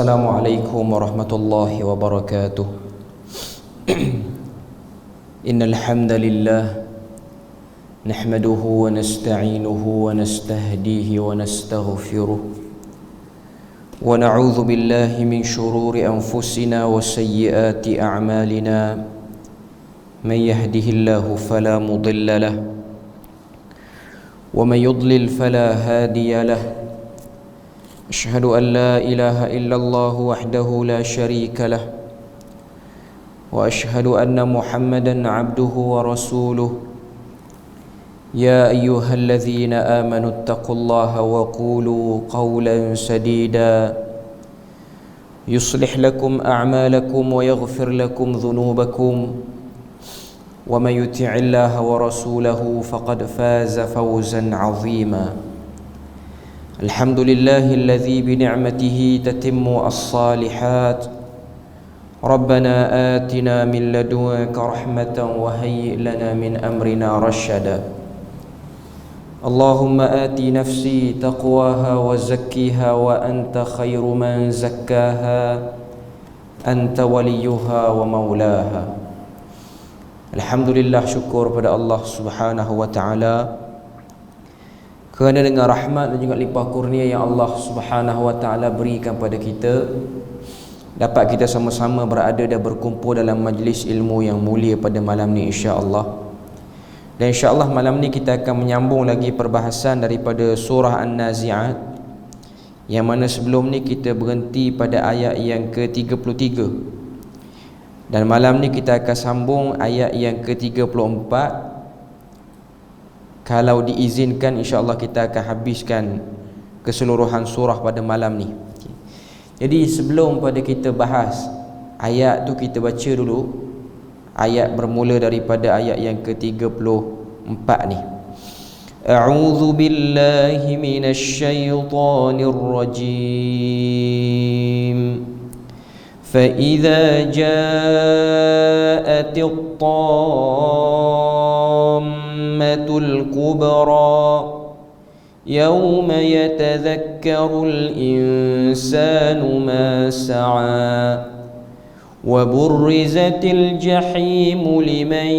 Assalamualaikum warahmatullahi wabarakatuh. Innal hamdalillah nahmaduhu wa nasta'inuhu wa nastahdihi wa nastaghfiruh wa na'udzu billahi min shururi anfusina wa sayyiati a'malina. Man yahdihillahu fala mudilla lahu wa man yudlil fala hadiya lahu. أشهد أن لا إله إلا الله وحده لا شريك له وأشهد أن محمدا عبده ورسوله. يا أيها الذين آمنوا اتقوا الله وقولوا قولا سديدا يصلح لكم أعمالكم ويغفر لكم ذنوبكم ومن يطع الله ورسوله فقد فاز فوزا عظيما. الحمد لله الذي بنعمته تتم الصالحات. ربنا آتنا من لدنك رحمة وهيئ لنا من أمرنا رشدا. اللهم آت نفسي تقواها وزكيها وأنت خير من زكاها أنت وليها ومولاها. Alhamdulillah, syukur pada Allah Subhanahu wa taala kerana dengan rahmat dan juga limpah kurnia yang Allah Subhanahu wa taala berikan pada kita, dapat kita sama-sama berada dan berkumpul dalam majlis ilmu yang mulia pada malam ni, insya-Allah. Dan insya-Allah malam ni kita akan menyambung lagi perbahasan daripada surah An-Nazi'at, yang mana sebelum ni kita berhenti pada ayat yang ke-33. Dan malam ni kita akan sambung ayat yang ke-34. Kalau diizinkan, insya-Allah kita akan habiskan keseluruhan surah pada malam ni. Jadi sebelum pada kita bahas ayat tu, kita baca dulu ayat bermula daripada ayat yang ke-34 ni. A'udzu billahi minasy syaithanir rajim. Fa idza ja'atit tammatul kubra yawma yatadhakkarul insanu ma sa'a wa burrizatil jahimu liman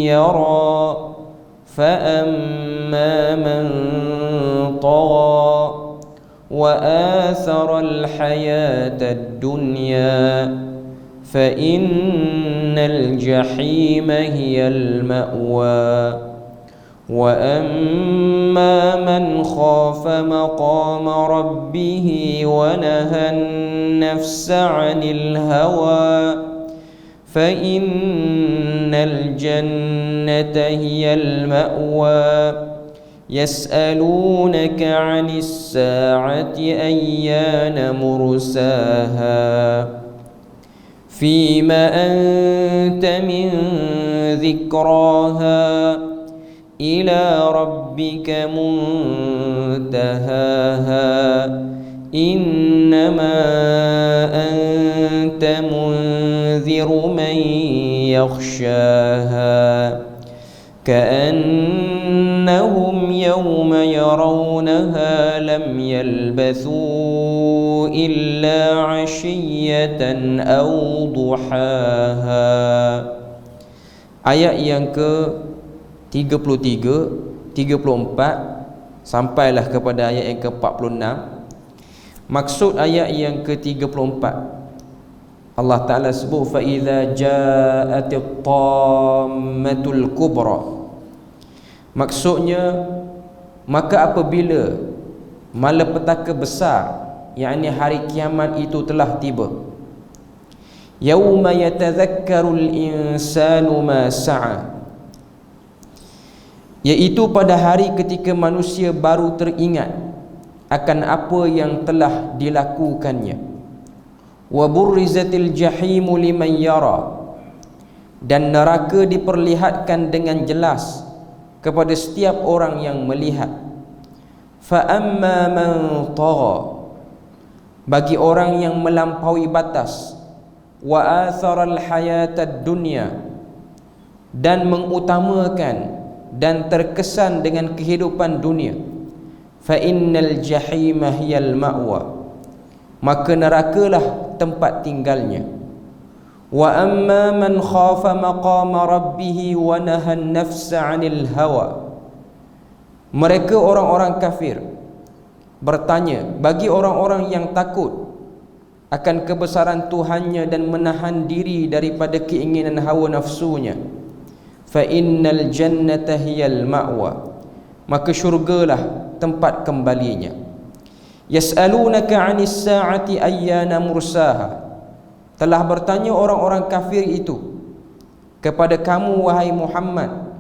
yara fa amma man tagha wa atharal hayatad dunya fa innal jahima hiyal ma'wa wa amma man khafa maqama rabbih wa nahan nafsa 'anil hawa fa innal jannata hiyal ma'wa. يسألونك عن الساعة أيان مرساها فيما أنت من ذكراها إلى ربك منتهاها إنما أنت منذر من يخشاها كأنهم يوم يرونها لم يلبثوا إلا عشية أو ضحاها. Ayat yang ke-33, 34 sampailah kepada ayat yang ke-46. Maksud ayat yang ke-34, Allah Ta'ala sebut fa idza ja'atit tammatul kubra. Maksudnya, maka apabila malapetaka besar, yakni hari kiamat itu telah tiba. Yauma yatadhakkarul insanu ma sa'a, iaitu pada hari ketika manusia baru teringat akan apa yang telah dilakukannya. Wa burrizatil jahimu liman yara, dan neraka diperlihatkan dengan jelas kepada setiap orang yang melihat. Fa amma man tagha, bagi orang yang melampaui batas. Wa atharal hayatad dunya, dan mengutamakan dan terkesan dengan kehidupan dunia. Fa innal jahima hiyal ma'wa, maka nerakalah tempat tinggalnya. Wa amma man khafa maqama rabbih wa nahan nafsa 'anil hawa. Mereka orang-orang kafir bertanya, bagi orang-orang yang takut akan kebesaran Tuhannya dan menahan diri daripada keinginan hawa nafsunya, fa innal jannata hiyal ma'wa, maka syurgalah tempat kembalinya. Yas'alunaka 'anis sa'ati ayyana mursaha. Telah bertanya orang-orang kafir itu kepada kamu wahai Muhammad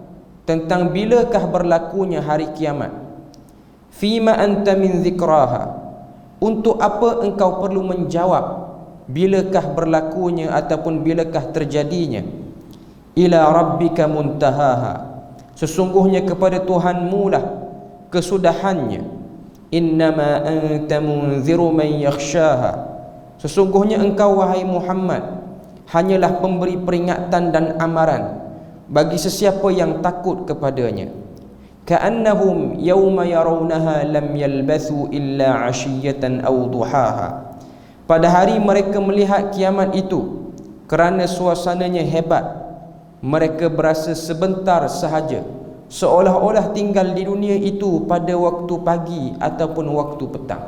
tentang bilakah berlakunya hari kiamat. Fima anta min dzikraha, untuk apa engkau perlu menjawab bilakah berlakunya ataupun bilakah terjadinya. Ila rabbika muntahaha, sesungguhnya kepada Tuhanmu lah kesudahannya. Innama anta munziru man yakhshaha, sesungguhnya engkau wahai Muhammad hanyalah pemberi peringatan dan amaran bagi sesiapa yang takut kepadanya. Ka'annahum yawma yarawnaha lam yalbathu illa 'ashiyatan aw duhaha, pada hari mereka melihat kiamat itu, kerana suasananya hebat, mereka berasa sebentar sahaja, seolah-olah tinggal di dunia itu pada waktu pagi ataupun waktu petang.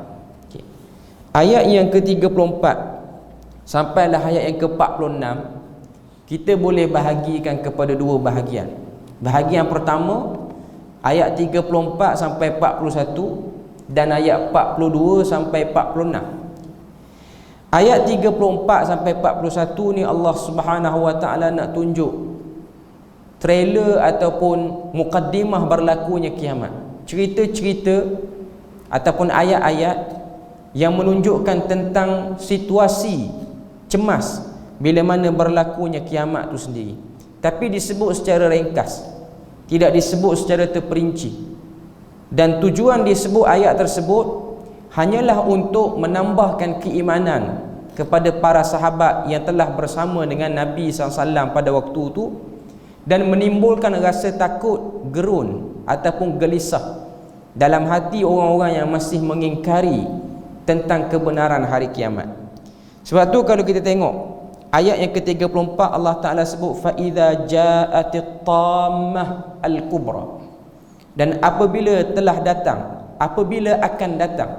Ayat yang ke-34 sampailah ayat yang ke-46 kita boleh bahagikan kepada dua bahagian. Bahagian pertama ayat 34 sampai 41 dan ayat 42 sampai 46. Ayat 34 sampai 41 ni Allah Subhanahu wa taala nak tunjuk trailer ataupun mukaddimah berlakunya kiamat. Cerita-cerita ataupun ayat-ayat yang menunjukkan tentang situasi cemas bila mana berlakunya kiamat itu sendiri, tapi disebut secara ringkas, tidak disebut secara terperinci. Dan tujuan disebut ayat tersebut hanyalah untuk menambahkan keimanan kepada para sahabat yang telah bersama dengan Nabi SAW pada waktu itu, dan menimbulkan rasa takut, gerun ataupun gelisah dalam hati orang-orang yang masih mengingkari tentang kebenaran hari kiamat. Sebab tu kalau kita tengok ayat yang ke-34, Allah Ta'ala sebut fa idza ja'atit tammah al-kubra, dan apabila telah datang, apabila akan datang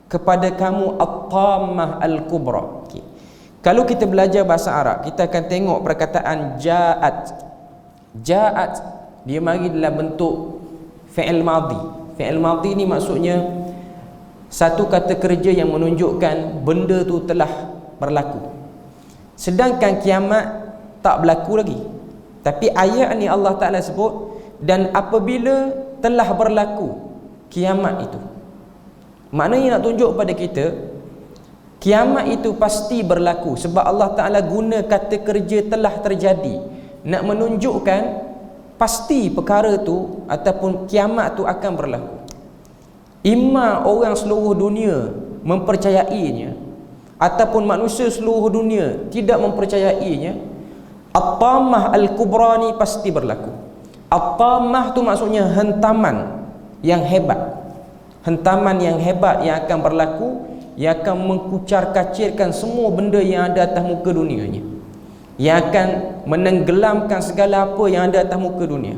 kepada kamu at-tammah al-kubra. Okay. Kalau kita belajar bahasa Arab, kita akan tengok perkataan ja'at. Ja'at dia mari dalam bentuk fi'il madhi. Fi'il madhi ni maksudnya satu kata kerja yang menunjukkan benda tu telah berlaku. Sedangkan kiamat tak berlaku lagi. Tapi ayat ni Allah Ta'ala sebut dan apabila telah berlaku kiamat itu. Maknanya nak tunjuk pada kita kiamat itu pasti berlaku, sebab Allah Ta'ala guna kata kerja telah terjadi nak menunjukkan pasti perkara tu ataupun kiamat tu akan berlaku. Imma orang seluruh dunia mempercayainya ataupun manusia seluruh dunia tidak mempercayainya, at-tammah al-kubra ni pasti berlaku. At-tammah tu maksudnya hentaman yang hebat. Hentaman yang hebat yang akan berlaku, yang akan mengkucar-kacirkan semua benda yang ada atas muka dunianya, yang akan menenggelamkan segala apa yang ada atas muka dunia,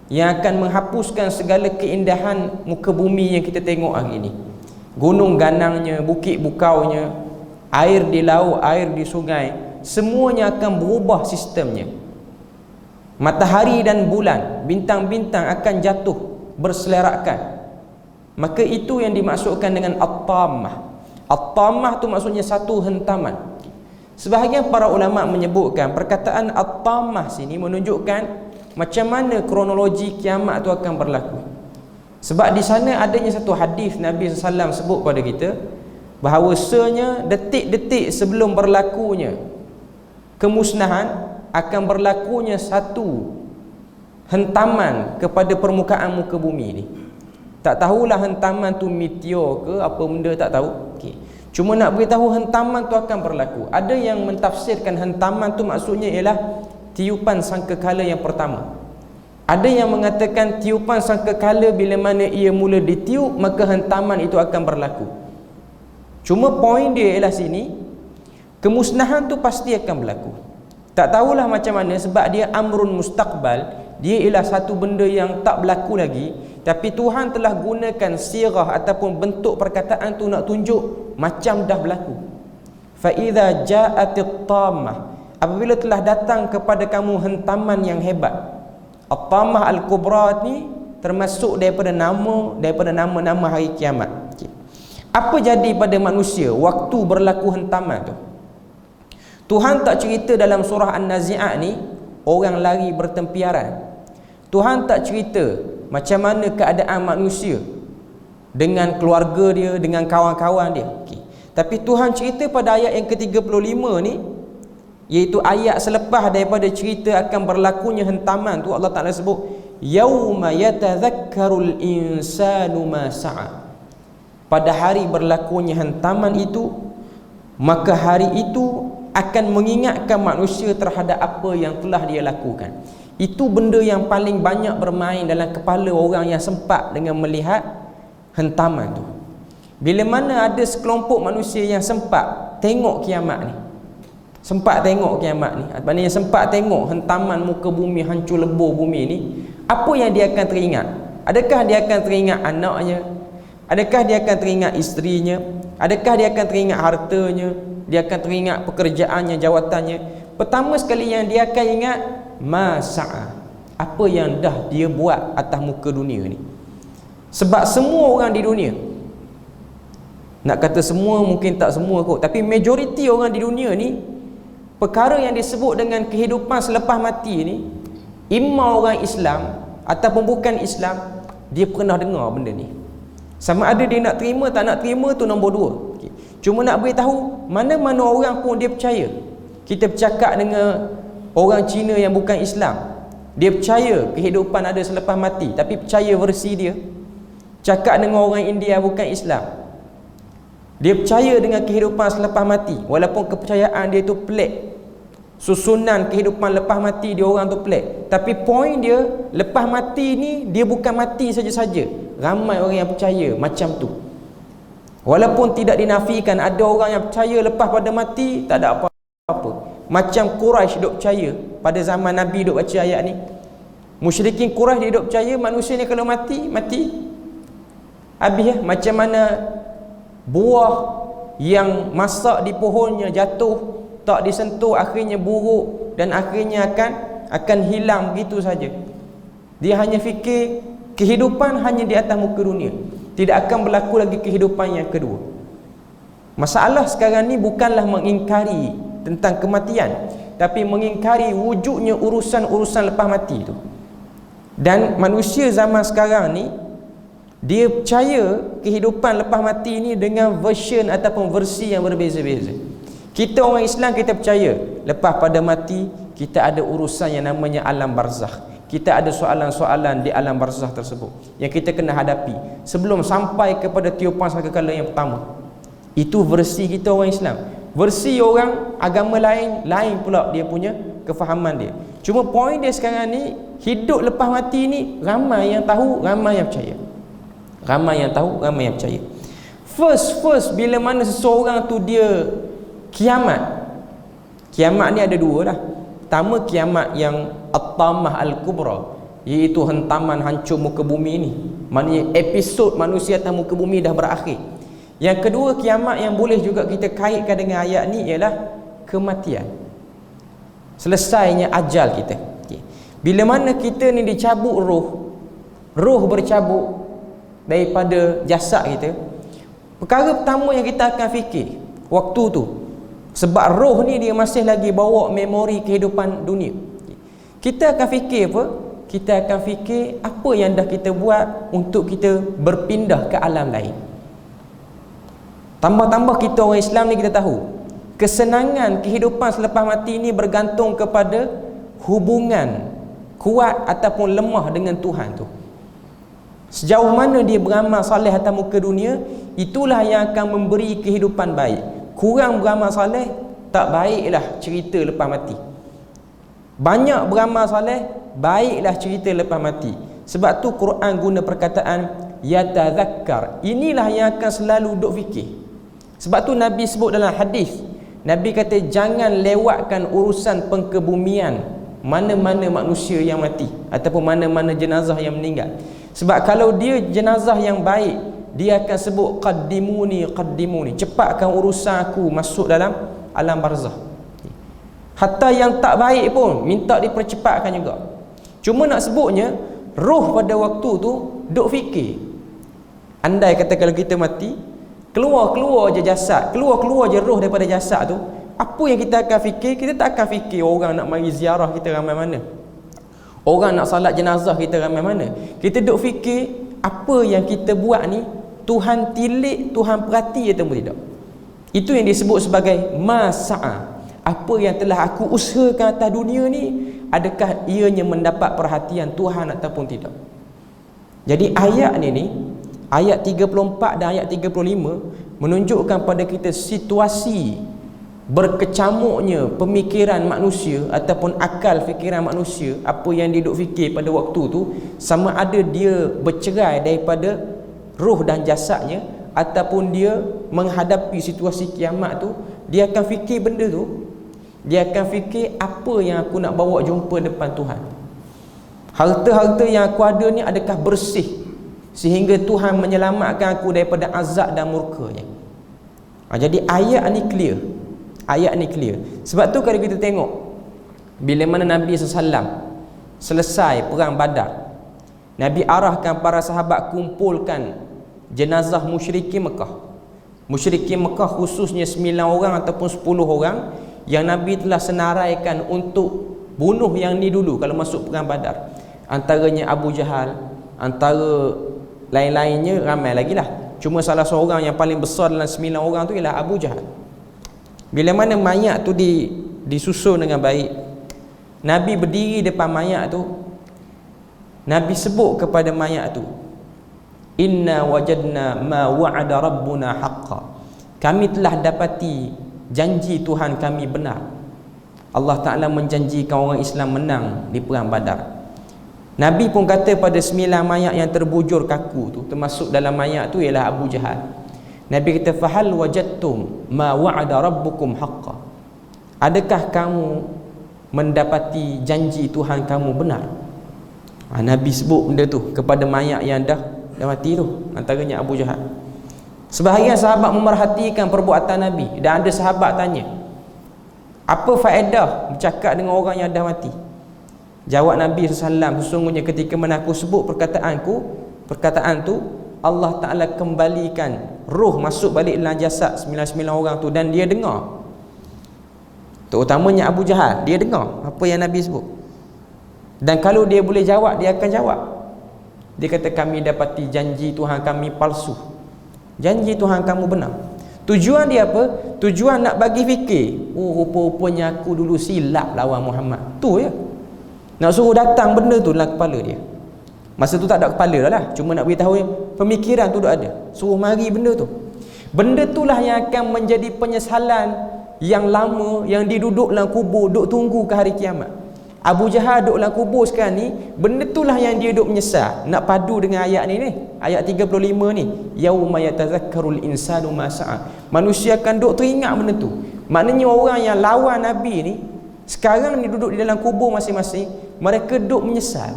yang akan menghapuskan segala keindahan muka bumi yang kita tengok hari ini. Gunung ganangnya, bukit bukaunya, air di laut, air di sungai, semuanya akan berubah sistemnya. Matahari dan bulan, bintang-bintang akan jatuh berselerakkan. Maka itu yang dimaksudkan dengan at-tammah. At-tammah tu maksudnya satu hentaman. Sebahagian para ulama menyebutkan perkataan at-tammah sini menunjukkan macam mana kronologi kiamat tu akan berlaku. Sebab di sana adanya satu hadis Nabi SAW sebut pada kita bahawasanya detik-detik sebelum berlakunya kemusnahan akan berlakunya satu hentaman kepada permukaan muka bumi ini. Tak tahulah hentaman tu meteor ke apa benda, tak tahu. Okay. Cuma nak beritahu hentaman tu akan berlaku. Ada yang mentafsirkan hentaman tu maksudnya ialah tiupan sangkakala yang pertama. Ada yang mengatakan tiupan sangkakala bila mana ia mula ditiup maka hentaman itu akan berlaku. Cuma poin dia ialah sini, kemusnahan tu pasti akan berlaku. Tak tahulah macam mana, sebab dia amrun mustaqbal, dia ialah satu benda yang tak berlaku lagi, tapi Tuhan telah gunakan sirah ataupun bentuk perkataan tu nak tunjuk macam dah berlaku. Fa idza ja'atit tammah, apabila telah datang kepada kamu hentaman yang hebat. At-tammah al-kubra ni termasuk daripada nama-nama hari kiamat. Apa jadi pada manusia waktu berlaku hentaman tu? Tuhan tak cerita dalam surah An-Nazi'at ni orang lari bertempiaran. Tuhan tak cerita macam mana keadaan manusia dengan keluarga dia, dengan kawan-kawan dia. Tapi Tuhan cerita pada ayat yang ke-35 ni, iaitu ayat selepas daripada cerita akan berlakunya hentaman tu, Allah Ta'ala sebut yauma yatadhakkarul insanu ma sa'a. Pada hari berlakunya hentaman itu, maka hari itu akan mengingatkan manusia terhadap apa yang telah dia lakukan. Itu benda yang paling banyak bermain dalam kepala orang yang sempat dengan melihat hentaman tu. Bila mana ada sekelompok manusia yang sempat tengok kiamat ni, sempat tengok kiamat ni, maknanya sempat tengok hentaman muka bumi hancur lebur bumi ni, apa yang dia akan teringat? Adakah dia akan teringat anaknya? Adakah dia akan teringat isterinya? Adakah dia akan teringat hartanya? Dia akan teringat pekerjaannya, jawatannya? Pertama sekali yang dia akan ingat masa'a, apa yang dah dia buat atas muka dunia ni. Sebab semua orang di dunia, nak kata semua mungkin tak semua kot, tapi majoriti orang di dunia ni, perkara yang disebut dengan kehidupan selepas mati ni, imma orang Islam ataupun bukan Islam, dia pernah dengar benda ni. Sama ada dia nak terima tak nak terima tu nombor dua. Cuma nak beritahu, mana-mana orang pun dia percaya. Kita bercakap dengan orang Cina yang bukan Islam, dia percaya kehidupan ada selepas mati, tapi percaya versi dia. Cakap dengan orang India bukan Islam, dia percaya dengan kehidupan selepas mati, walaupun kepercayaan dia tu pelik. Susunan kehidupan lepas mati dia orang tu pelik, tapi poin dia, lepas mati ni dia bukan mati saja-saja. Ramai orang yang percaya macam tu. Walaupun tidak dinafikan, ada orang yang percaya lepas pada mati tak ada apa-apa. Macam Quraisy duk percaya pada zaman Nabi duk baca ayat ni. Musyrikin Quraisy dia duk percaya manusia ni kalau mati habis ya. Macam mana buah yang masak di pohonnya jatuh, tak disentuh, akhirnya buruk dan akhirnya akan hilang begitu saja. Dia hanya fikir kehidupan hanya di atas muka dunia, tidak akan berlaku lagi kehidupan yang kedua. Masalah sekarang ni bukanlah mengingkari tentang kematian, tapi mengingkari wujudnya urusan-urusan lepas mati tu. Dan manusia zaman sekarang ni, dia percaya kehidupan lepas mati ni dengan version ataupun versi yang berbeza-beza. Kita orang Islam, kita percaya lepas pada mati kita ada urusan yang namanya alam barzakh. Kita ada soalan-soalan di alam barzakh tersebut yang kita kena hadapi sebelum sampai kepada tiupan sangkakala yang pertama. Itu versi kita orang Islam. Versi orang agama lain pula dia punya kefahaman dia. Cuma poin dia sekarang ni, hidup lepas mati ni ramai yang tahu, ramai yang percaya. Ramai yang tahu, ramai yang percaya. First bila mana seseorang tu dia kiamat ni ada dua lah. Pertama, kiamat yang at-tammah al-kubra, iaitu hentaman hancur muka bumi ni, maknanya episod manusia atas muka bumi dah berakhir. Yang kedua, kiamat yang boleh juga kita kaitkan dengan ayat ni ialah kematian, selesainya ajal kita. Bila mana kita ni dicabut roh bercabut daripada jasad kita, perkara pertama yang kita akan fikir waktu tu, sebab roh ni dia masih lagi bawa memori kehidupan dunia, kita akan fikir apa? Kita akan fikir apa yang dah kita buat untuk kita berpindah ke alam lain. Tambah-tambah kita orang Islam ni kita tahu kesenangan kehidupan selepas mati ni bergantung kepada hubungan kuat ataupun lemah dengan Tuhan tu. Sejauh mana dia beramal soleh atas muka dunia, itulah yang akan memberi kehidupan baik. Kurang beramal soleh, tak baiklah cerita lepas mati. Banyak beramal soleh, baiklah cerita lepas mati. Sebab tu Quran guna perkataan yatadhakkar. Inilah yang akan selalu duk fikir. Sebab tu Nabi sebut dalam hadis, Nabi kata jangan lewatkan urusan pengkebumian mana-mana manusia yang mati ataupun mana-mana jenazah yang meninggal. Sebab kalau dia jenazah yang baik, dia akan sebut qaddimuni, cepatkan urusan aku masuk dalam alam barzah. Hatta yang tak baik pun minta dipercepatkan juga. Cuma nak sebutnya, roh pada waktu tu duk fikir, andai kata kalau kita mati, keluar je jasad, keluar je roh daripada jasad tu, apa yang kita akan fikir? Kita tak akan fikir orang nak mari ziarah kita ramai mana, orang nak salat jenazah kita ramai mana. Kita duk fikir apa yang kita buat ni Tuhan tilik, Tuhan perhati atau tidak. Itu yang disebut sebagai masa'a. Apa yang telah aku usahakan atas dunia ni, adakah ianya mendapat perhatian Tuhan ataupun tidak. Jadi ayat ni ayat 34 dan ayat 35 menunjukkan pada kita situasi berkecamuknya pemikiran manusia ataupun akal fikiran manusia. Apa yang dia duk fikir pada waktu tu, sama ada dia bercerai daripada roh dan jasadnya ataupun dia menghadapi situasi kiamat tu, dia akan fikir benda tu. Dia akan fikir apa yang aku nak bawa jumpa depan Tuhan. Harta-harta yang aku ada ni adakah bersih sehingga Tuhan menyelamatkan aku daripada azab dan murkanya. Jadi ayat ni clear. Ayat ni clear. Sebab tu kalau kita tengok bila mana Nabi SAW selesai perang Badar, Nabi arahkan para sahabat kumpulkan jenazah musyrikin Mekah. Musyrikin Mekah khususnya 9 orang ataupun 10 orang yang Nabi telah senaraikan untuk bunuh yang ni dulu kalau masuk perang Badar. Antaranya Abu Jahal, antara lain-lainnya ramai lagi lah. Cuma salah seorang yang paling besar dalam 9 orang tu ialah Abu Jahal. Bila mana mayat tu disusun dengan baik, Nabi berdiri depan mayat tu, Nabi sebut kepada mayat tu, inna wajadna ma wa'ada rabbuna haqqan. Kami telah dapati janji Tuhan kami benar. Allah Ta'ala menjanjikan orang Islam menang di perang Badar. Nabi pun kata pada 9 mayat yang terbujur kaku tu, termasuk dalam mayat tu ialah Abu Jahal. Nabi kata fahal wajadtum ma wa'ada rabbukum haqqan. Adakah kamu mendapati janji Tuhan kamu benar? Nabi sebut benda tu kepada mayat yang dah mati tu, antaranya Abu Jahal. Sebahagian sahabat memerhatikan perbuatan Nabi dan ada sahabat tanya, apa faedah bercakap dengan orang yang dah mati? Jawab Nabi SAW, sesungguhnya ketika mana aku sebut perkataan tu, Allah Ta'ala kembalikan roh masuk balik dalam jasad 99 orang tu dan dia dengar. Terutamanya Abu Jahal, dia dengar apa yang Nabi sebut. Dan kalau dia boleh jawab, dia akan jawab. Dia kata kami dapati janji Tuhan kami palsu, janji Tuhan kamu benar. Tujuan dia apa? Tujuan nak bagi fikir, oh rupa-rupanya aku dulu silap lawan Muhammad. Tu ya. Nak suruh datang benda tu dalam kepala dia. Masa tu tak ada kepala dah lah, cuma nak beritahu pemikiran tu dah ada. Suruh mari benda tu. Benda itulah yang akan menjadi penyesalan yang lama, yang diduduk dalam kubur, duk tunggu ke hari kiamat. Abu Jahal duduk dalam kubur sekarang ni, benda itulah yang dia duduk menyesal. Nak padu dengan ayat ni ayat 35 ni, yauma yatazakkarul insanu ma sa'a. Manusia akan duduk teringat benda tu. Maknanya orang yang lawan Nabi ni sekarang ni duduk di dalam kubur masing-masing, mereka duduk menyesal.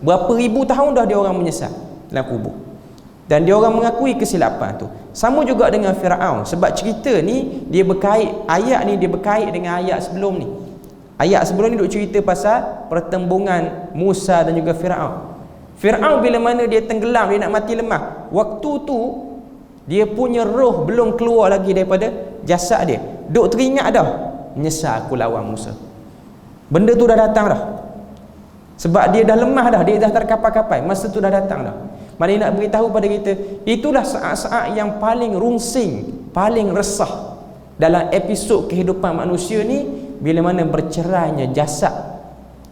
Berapa ribu tahun dah dia orang menyesal dalam kubur. Dan dia orang mengakui kesilapan tu. Sama juga dengan Firaun, sebab cerita ni dia berkait, ayat ni dia berkait dengan ayat sebelum ni. Ayat sebelum ni duk cerita pasal pertembungan Musa dan juga Firaun. Firaun bila mana dia tenggelam, dia nak mati lemah, waktu tu dia punya roh belum keluar lagi daripada jasad dia. Duk teringat dah, menyesal aku lawan Musa. Benda tu dah datang dah. Sebab dia dah lemah dah, dia dah terkapai-kapai, masa tu dah datang dah. Maknanya nak beritahu pada kita, itulah saat-saat yang paling rungsing, paling resah dalam episod kehidupan manusia ni, bila mana bercerainya jasad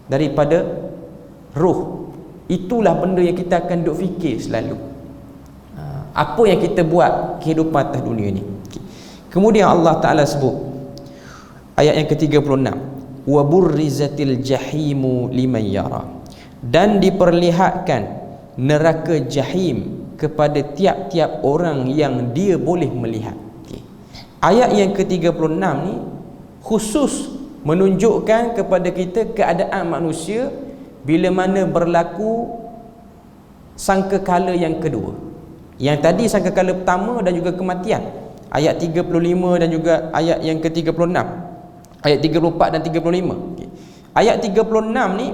daripada roh. Itulah benda yang kita akan duk fikir selalu. Apa yang kita buat kehidupan atas dunia ni. Kemudian Allah Ta'ala sebut ayat yang ke-36, wa burrizatil jahimu liman yara, dan diperlihatkan neraka jahim kepada tiap-tiap orang yang dia boleh melihat. Ayat yang ke-36 ni khusus menunjukkan kepada kita keadaan manusia bila mana berlaku sangkakala yang kedua. Yang tadi sangkakala pertama dan juga kematian, ayat 35 dan juga ayat yang ke-36, ayat 34 dan 35. Okay. Ayat 36 ni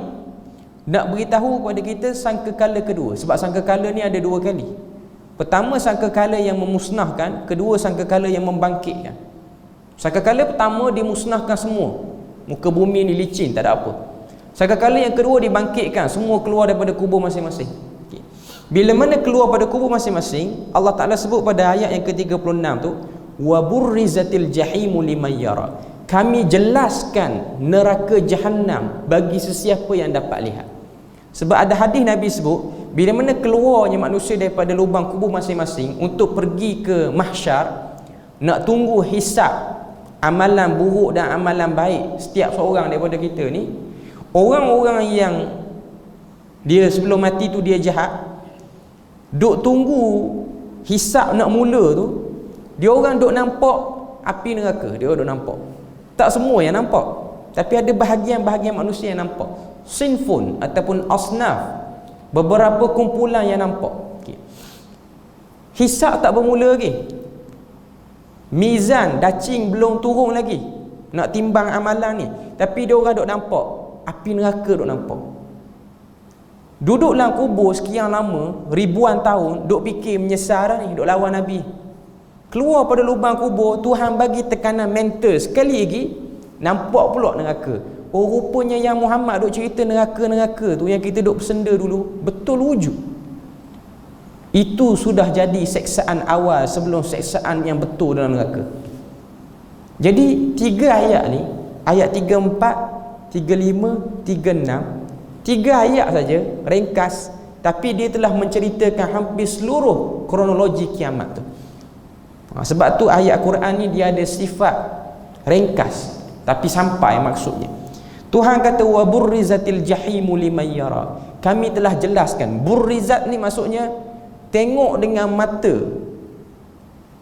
nak beritahu kepada kita sangkakala kedua. Sebab sangkakala ni ada dua kali. Pertama sangkakala yang memusnahkan, kedua sangkakala yang membangkitkan. Sangkakala pertama dimusnahkan semua, muka bumi ni licin, tak ada apa. Sangkakala yang kedua dibangkitkan, semua keluar daripada kubur masing-masing. Okay. Bila mana keluar pada kubur masing-masing, Allah Ta'ala sebut pada ayat yang ke-36 tu, wa burrizatil jahimu liman yara. Kami jelaskan neraka Jahannam bagi sesiapa yang dapat lihat. Sebab ada hadis Nabi sebut, bila mana keluarnya manusia daripada lubang kubur masing-masing untuk pergi ke mahsyar, nak tunggu hisab amalan buruk dan amalan baik setiap seorang daripada kita ni, orang-orang yang dia sebelum mati tu dia jahat, duk tunggu hisab nak mula tu, dia orang duk nampak api neraka, dia orang duk nampak. Tak semua yang nampak, tapi ada bahagian-bahagian manusia yang nampak. Sinfun ataupun asnaf, beberapa kumpulan yang nampak. Okay. Hisab tak bermula lagi, mizan dacing belum turun lagi nak timbang amalan ni, tapi dia orang duk nampak api neraka, duk nampak. Duduk dalam kubur sekian lama, ribuan tahun, duk fikir menyesal dah ni, duk lawan Nabi. Keluar pada lubang kubur, Tuhan bagi tekanan mental sekali lagi, nampak pula neraka. Oh, rupanya yang Muhammad duk cerita neraka-neraka tu yang kita duk bersenda dulu, betul wujud. Itu sudah jadi seksaan awal sebelum seksaan yang betul dalam neraka. Jadi tiga ayat ni, ayat 34, 35, 36, tiga ayat saja ringkas, tapi dia telah menceritakan hampir seluruh kronologi kiamat tu. Sebab tu ayat Quran ni dia ada sifat ringkas tapi sampai maksudnya. Tuhan kata wa burrizatil jahimu liman yara. Kami telah jelaskan. Burrizat ni maksudnya tengok dengan mata.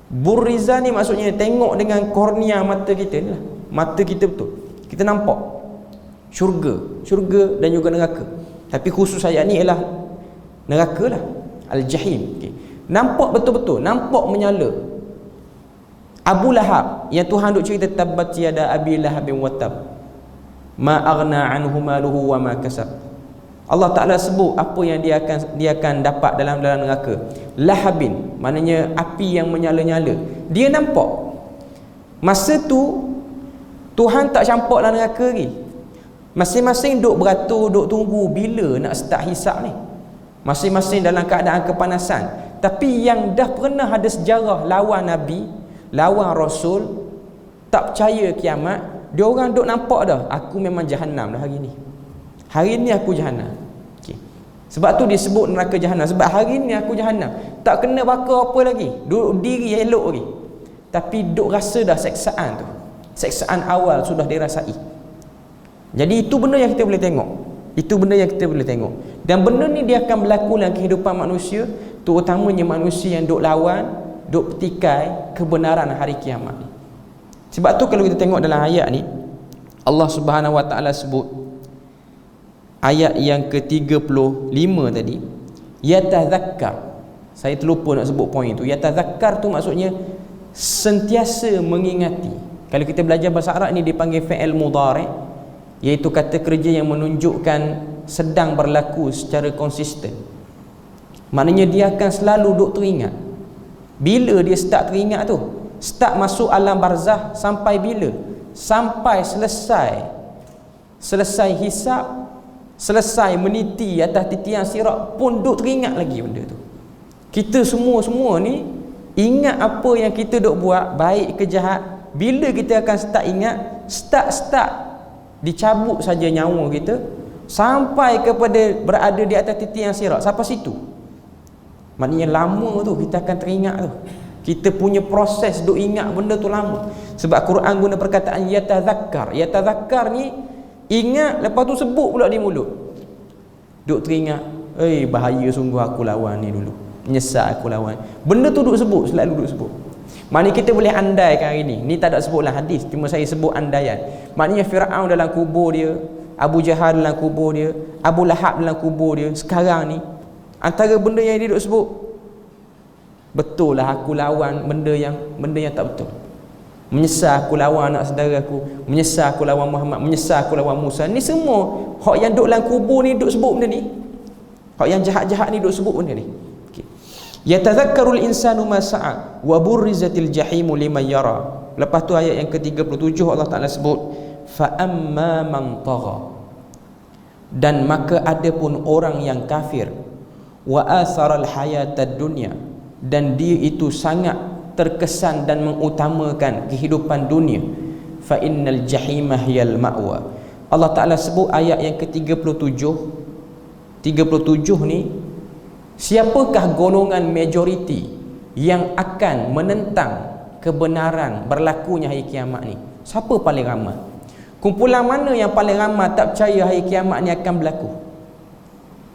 Burrizat ni maksudnya tengok dengan kornea mata kita ni lah. Mata kita betul, kita nampak syurga dan juga neraka. Tapi khusus ayat ni ialah neraka lah, al-jahim. Okay. Nampak betul-betul, nampak menyala. Abu Lahab yang Tuhan duk cerita tabbat yada abi lahabin watab ma aghna anhu maluhu wa ma kasab. Allah Ta'ala sebut apa yang dia akan dapat dalam neraka. Lahabin maknanya api yang menyala-nyala. Dia nampak. Masa tu Tuhan tak campak dalam neraka lagi. Masing-masing duk beratur, duk tunggu bila nak start hisab ni. Masing-masing dalam keadaan kepanasan. Tapi yang dah pernah ada sejarah lawan Nabi, lawan Rasul, tak percaya kiamat, dia orang duk nampak dah, aku memang Jahannam dah hari ni. Hari ni aku Jahannam. Okay. Sebab tu disebut neraka Jahannam. Sebab hari ni aku Jahannam. Tak kena bakar apa lagi, duduk diri elok lagi, tapi duk rasa dah seksaan tu. Seksaan awal sudah dirasai. Jadi itu benda yang kita boleh tengok. Itu benda yang kita boleh tengok. Dan benda ni dia akan berlaku dalam kehidupan manusia, terutamanya manusia yang duk lawan, duk petikai kebenaran hari kiamat ni. Sebab tu kalau kita tengok dalam ayat ni, Allah Subhanahu Wa Taala sebut ayat yang ke-35 tadi, yatazakkar. Saya terlupa nak sebut poin tu. Yatazakkar tu maksudnya sentiasa mengingati. Kalau kita belajar bahasa Arab ni dipanggil fi'il mudhari', iaitu kata kerja yang menunjukkan sedang berlaku secara konsisten. Maknanya dia akan selalu duk teringat. Bila dia start teringat tu? Start masuk alam barzah sampai bila? Sampai selesai hisab, selesai meniti atas titian sirat pun duk teringat lagi benda tu. Kita semua ni ingat apa yang kita duk buat, baik ke jahat. Bila kita akan start ingat, start dicabut saja nyawa kita sampai kepada berada di atas titian sirat. Sampai situ, maknanya lama tu kita akan teringat tu. Kita punya proses duk ingat benda tu lama. Sebab Quran guna perkataan yatazakkar. Yatazakkar ni ingat, lepas tu sebut pula di mulut. Duk teringat, bahaya sungguh aku lawan ni dulu, menyesal aku lawan. Benda tu duk sebut, selalu duk sebut. Maknanya kita boleh andaikan hari ni. Ni tak ada sebutlah hadis, cuma saya sebut andaian. Maknanya Firaun dalam kubur dia, Abu Jahal dalam kubur dia, Abu Lahab dalam kubur dia, sekarang ni antara benda yang dia duk sebut, betul lah aku lawan benda yang tak betul. Menyesal aku lawan anak saudara aku, menyesal aku lawan Muhammad, menyesal aku lawan Musa. Ni semua hak yang duk dalam kubur ni duk sebut benda ni. Hak yang jahat-jahat ni duk sebut benda ni. Okey. Yatadhakkarul insanu ma sa'a wa burrizatil jahimu liman yara. Lepas tu ayat yang ke-37 Allah Taala sebut fa amma man tagha. Dan maka ada pun orang yang kafir wa atharal hayatad dunya, dan dia itu sangat terkesan dan mengutamakan kehidupan dunia, fa innal jahimah hiyal ma'wa. Allah Ta'ala sebut ayat yang ke-37 ni, siapakah golongan majoriti yang akan menentang kebenaran berlakunya hari kiamat ni? Siapa paling ramai? Kumpulan mana yang paling ramai tak percaya hari kiamat ni akan berlaku?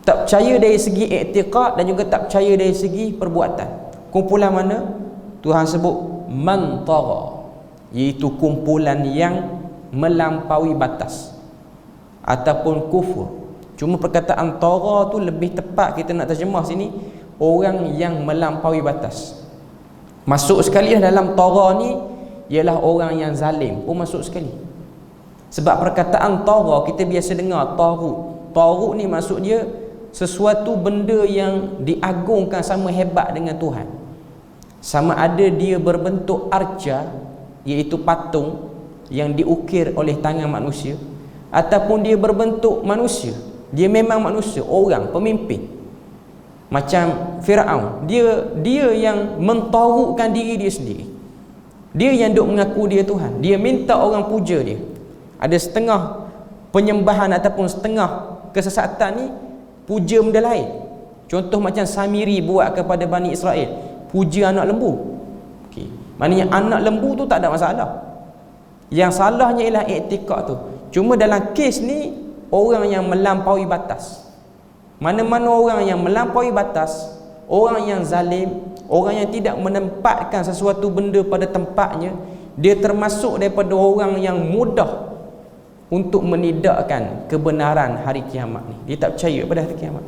Tak percaya dari segi i'tiqad dan juga tak percaya dari segi perbuatan. Kumpulan mana? Tuhan sebut man tagha, iaitu kumpulan yang melampaui batas ataupun kufur. Cuma perkataan tagha tu lebih tepat kita nak terjemah sini, orang yang melampaui batas. Masuk sekali dalam tagha ni ialah orang yang zalim pun masuk sekali. Sebab perkataan tagha kita biasa dengar taghut. Taghut ni maksud dia sesuatu benda yang diagungkan sama hebat dengan Tuhan. Sama ada dia berbentuk arca, iaitu patung yang diukir oleh tangan manusia, ataupun dia berbentuk manusia, dia memang manusia, orang, pemimpin. Macam Firaun, dia yang mentaghutkan diri dia sendiri. Dia yang duk mengaku dia Tuhan. Dia minta orang puja dia. Ada setengah penyembahan ataupun setengah kesesatan ni puja benda lain. Contoh macam Samiri buat kepada Bani Israel, puja anak lembu. Okey. Maknanya anak lembu tu tak ada masalah. Yang salahnya ialah i'tikad tu. Cuma dalam kes ni orang yang melampaui batas. Mana-mana orang yang melampaui batas, orang yang zalim, orang yang tidak menempatkan sesuatu benda pada tempatnya, dia termasuk daripada orang yang mudah untuk menidakkan kebenaran hari kiamat ni. Dia tak percaya pada hari kiamat.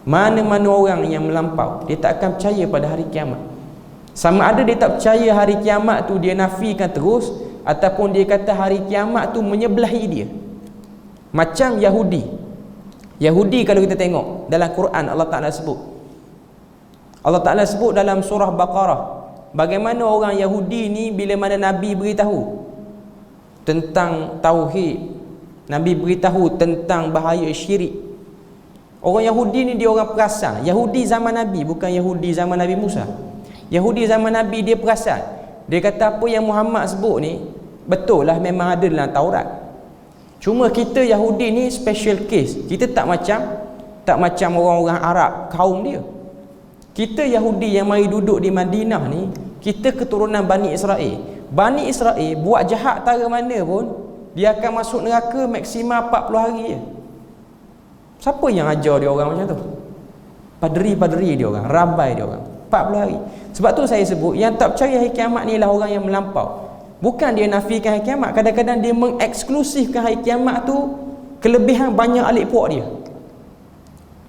Mana-mana orang yang melampau, dia tak akan percaya pada hari kiamat. Sama ada dia tak percaya hari kiamat tu dia nafikan terus, ataupun dia kata hari kiamat tu menyebelahi dia. Macam Yahudi. Yahudi kalau kita tengok dalam Quran, Allah Ta'ala sebut dalam surah Baqarah, bagaimana orang Yahudi ni bila mana Nabi beritahu tentang tauhid, Nabi beritahu tentang bahaya syirik. Orang Yahudi ni dia orang perasan. Yahudi zaman Nabi, bukan Yahudi zaman Nabi Musa. Yahudi zaman Nabi dia perasan. Dia kata apa yang Muhammad sebut ni betul lah, memang ada dalam Taurat. Cuma kita Yahudi ni special case. Kita tak macam orang-orang Arab kaum dia. Kita Yahudi yang mari duduk di Madinah ni, kita keturunan Bani Israel. Bani Israel buat jahat tara mana pun, dia akan masuk neraka maksimal 40 hari je. Siapa yang ajar dia orang macam tu? Paderi-paderi dia orang, rabai dia orang, 40 hari. Sebab tu saya sebut, yang tak percaya hari kiamat ni ialah orang yang melampau. Bukan dia nafikan hari kiamat, kadang-kadang dia mengeksklusifkan hari kiamat tu kelebihan banyak alik puak dia.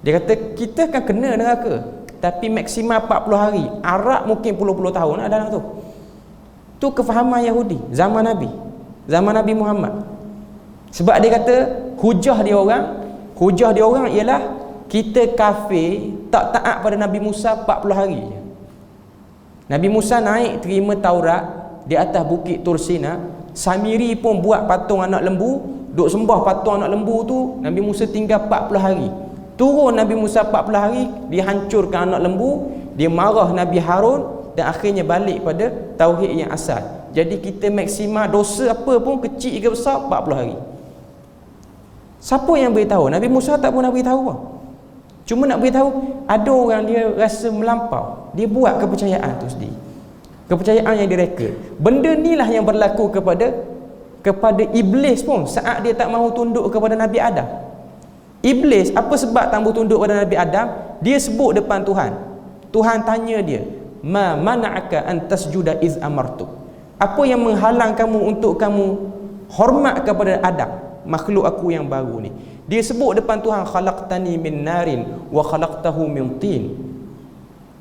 Dia kata kita akan kena neraka, tapi maksimal 40 hari. Arab mungkin puluh-puluh tahun ada dalam tu. Tu kefahaman Yahudi zaman Nabi, zaman Nabi Muhammad. Sebab dia kata hujah dia orang ialah kita kafir tak taat pada Nabi Musa 40 hari je. Nabi Musa naik terima Taurat di atas bukit Tursina. Samiri pun buat patung anak lembu, duk sembah patung anak lembu tu. Nabi Musa tinggal 40 hari. Turun Nabi Musa 40 hari, dia hancurkan anak lembu, dia marah Nabi Harun, dan akhirnya balik pada tauhid yang asal. Jadi kita maksimal dosa apa pun, kecil ke besar, 40 hari. Siapa yang beritahu? Nabi Musa tak pernah beritahu apa. Cuma nak beritahu, ada orang dia rasa melampau, dia buat kepercayaan tu sendiri, kepercayaan yang direka. Benda inilah yang berlaku kepada iblis pun saat dia tak mahu tunduk kepada Nabi Adam. Iblis apa sebab tak mahu tunduk kepada Nabi Adam? Dia sebut depan Tuhan. Tuhan tanya dia, ma mana'aka an tasjuda iz amartuk. Apa yang menghalang kamu untuk kamu hormat kepada Adam, makhluk aku yang baru ni? Dia sebut depan Tuhan, khalaqtani min narin wa khalaqtahu min tin.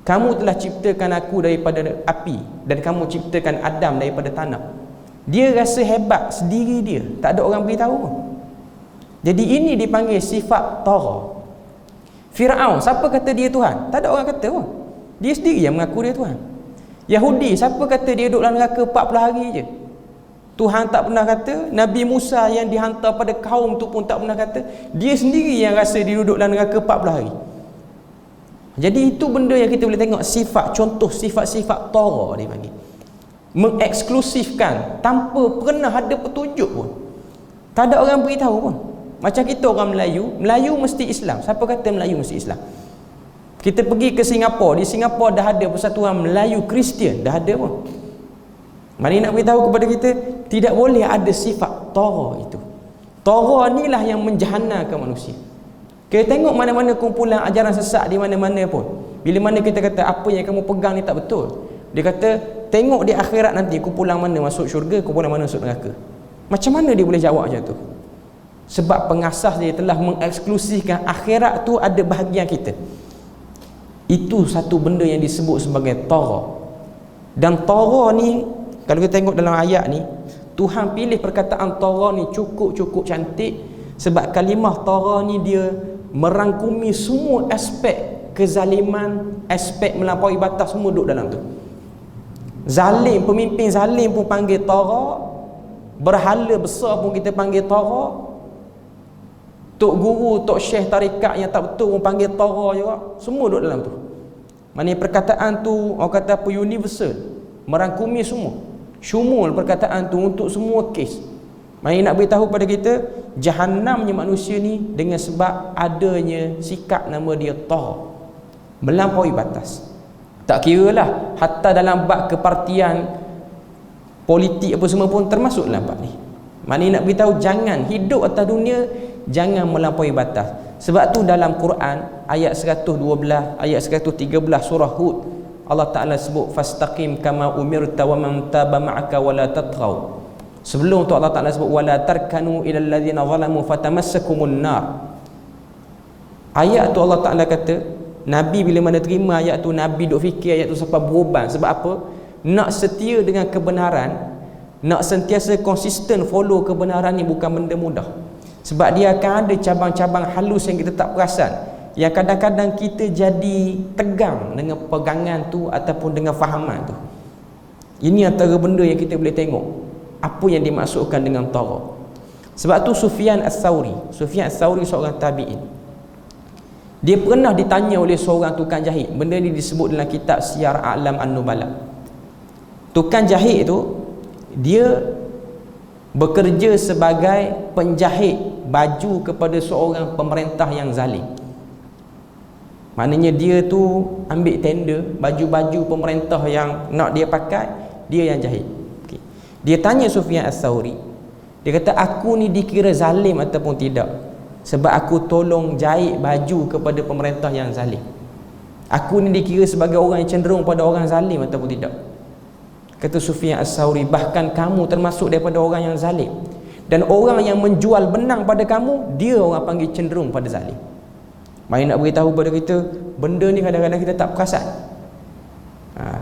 Kamu telah ciptakan aku daripada api dan kamu ciptakan Adam daripada tanah. Dia rasa hebat sendiri dia, tak ada orang beritahu pun. Jadi ini dipanggil sifat tagha. Firaun, siapa kata dia Tuhan? Tak ada orang kata pun. Dia sendiri yang mengaku dia Tuhan. Yahudi, siapa kata dia duduk dalam neraka 40 hari je? Tuhan tak pernah kata. Nabi Musa yang dihantar pada kaum tu pun tak pernah kata. Dia sendiri yang rasa dia duduk dalam neraka 40 hari. Jadi itu benda yang kita boleh tengok, sifat, contoh sifat-sifat tagha dia panggil. Mengeksklusifkan tanpa pernah ada petunjuk pun. Tak ada orang beritahu pun. Macam kita orang Melayu, Melayu mesti Islam. Siapa kata Melayu mesti Islam? Kita pergi ke Singapura, di Singapura dah ada persatuan Melayu Kristian, dah ada pun. Mari nak beritahu kepada kita, tidak boleh ada sifat tagha itu. Tagha inilah yang menjahannamkan manusia. Kita tengok mana-mana kumpulan ajaran sesat di mana-mana pun. Bila mana kita kata apa yang kamu pegang ni tak betul, dia kata tengok di akhirat nanti kumpulan mana masuk syurga, kumpulan mana masuk neraka. Macam mana dia boleh jawab macam tu? Sebab pengasas dia telah mengeksklusifkan akhirat tu ada bahagian kita. Itu satu benda yang disebut sebagai tagha. Dan tagha ni, kalau kita tengok dalam ayat ni, Tuhan pilih perkataan tagha ni cukup-cukup cantik. Sebab kalimah tagha ni dia merangkumi semua aspek kezaliman, aspek melampaui batas, semua duduk dalam tu. Zalim, pemimpin zalim pun panggil tagha. Berhala besar pun kita panggil tagha. Tok guru, tok syekh tarikat yang tak betul pun panggil tagha juga. Semua duduk dalam tu. Maknanya perkataan tu orang kata apa, universal, merangkumi semua. Syumul perkataan tu untuk semua kes. Maknanya nak beritahu pada kita, jahannamnya manusia ni dengan sebab adanya sikap nama dia tagha, melampaui batas. Tak kira lah, hatta dalam bab kepartian politik apa semua pun termasuk dalam bab ni. Maknanya nak beritahu, jangan hidup atas dunia, jangan melampaui batas. Sebab tu dalam Quran ayat 112, ayat 113 surah Hud, Allah Ta'ala sebut fastaqim kama umirta wa man taba ma'aka wa la tatghaw. Sebelum tu Allah Ta'ala sebut wala tarkanu ilal ladzina zalamu fatamassakumun nar. Ayat tu Allah Ta'ala kata, Nabi bila mana terima ayat tu, Nabi duk fikir ayat tu sampai beruban. Sebab apa? Nak setia dengan kebenaran, nak sentiasa konsisten follow kebenaran ni bukan benda mudah. Sebab dia akan ada cabang-cabang halus yang kita tak perasan, yang kadang-kadang kita jadi tegang dengan pegangan tu ataupun dengan fahaman tu. Ini antara benda yang kita boleh tengok apa yang dimaksudkan dengan tagha. Sebab tu Sufyan Ats-Tsauri seorang tabi'in, dia pernah ditanya oleh seorang tukang jahit. Benda ni disebut dalam kitab Siyar A'lam An-Nubala. Tukang jahit tu dia bekerja sebagai penjahit baju kepada seorang pemerintah yang zalim. Maknanya dia tu ambil tender baju-baju pemerintah yang nak dia pakai, dia yang jahit. Okay. Dia tanya Sufyan Ats-Tsauri, dia kata aku ni dikira zalim ataupun tidak sebab aku tolong jahit baju kepada pemerintah yang zalim. Aku ni dikira sebagai orang yang cenderung pada orang zalim ataupun tidak? Kata Sufyan Ats-Tsauri, bahkan kamu termasuk daripada orang yang zalim. Dan orang yang menjual benang pada kamu, dia orang panggil cenderung pada zalim. Mari nak beritahu pada kita, benda ni kadang-kadang kita tak perasan.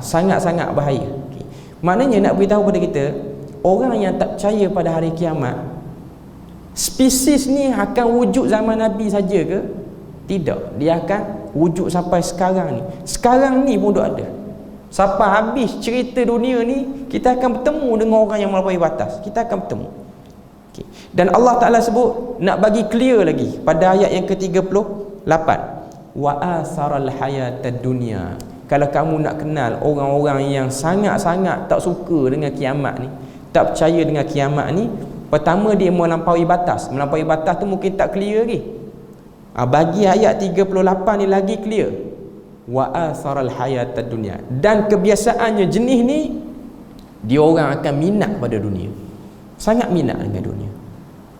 Sangat-sangat bahaya. Okay. Maknanya nak beritahu pada kita, orang yang tak percaya pada hari kiamat, spesies ni akan wujud zaman Nabi saja ke? Tidak. Dia akan wujud sampai sekarang ni. Sekarang ni pun ada. Sampai habis cerita dunia ni, kita akan bertemu dengan orang yang melampaui batas. Kita akan bertemu. Okay. Dan Allah Ta'ala sebut, nak bagi clear lagi pada ayat yang ke-38, wa asaral hayatad dunya. Kalau kamu nak kenal orang-orang yang sangat-sangat tak suka dengan kiamat ni, tak percaya dengan kiamat ni, pertama dia melampaui batas. Melampaui batas tu mungkin tak clear lagi. Bagi ayat 38 ni lagi clear. Wa asaral hayatad dunya. Dan kebiasaannya jenis ni, dia orang akan minat pada dunia. Sangat minat dengan dunia.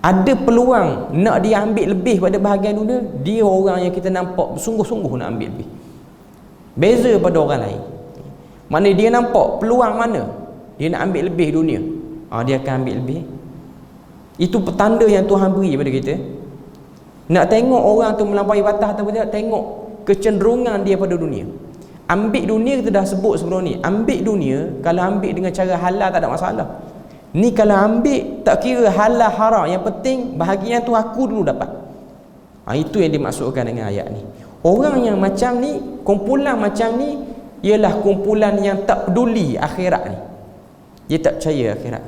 Ada peluang nak dia ambil lebih pada bahagian dunia, dia orang yang kita nampak sungguh-sungguh nak ambil lebih. Beza pada orang lain. Mana dia nampak peluang mana dia nak ambil lebih dunia, dia akan ambil lebih. Itu petanda yang Tuhan beri pada kita. Nak tengok orang tu melampaui batas atau tidak, tengok kecenderungan dia pada dunia. Ambil dunia kita dah sebut sebelum ni. Ambil dunia, kalau ambil dengan cara halal tak ada masalah. Ni kalau ambil tak kira halal haram, yang penting bahagian tu aku dulu dapat. Itu yang dimaksudkan dengan ayat ni. Orang yang macam ni, kumpulan macam ni, ialah kumpulan yang tak peduli akhirat ni. Dia tak percaya akhirat.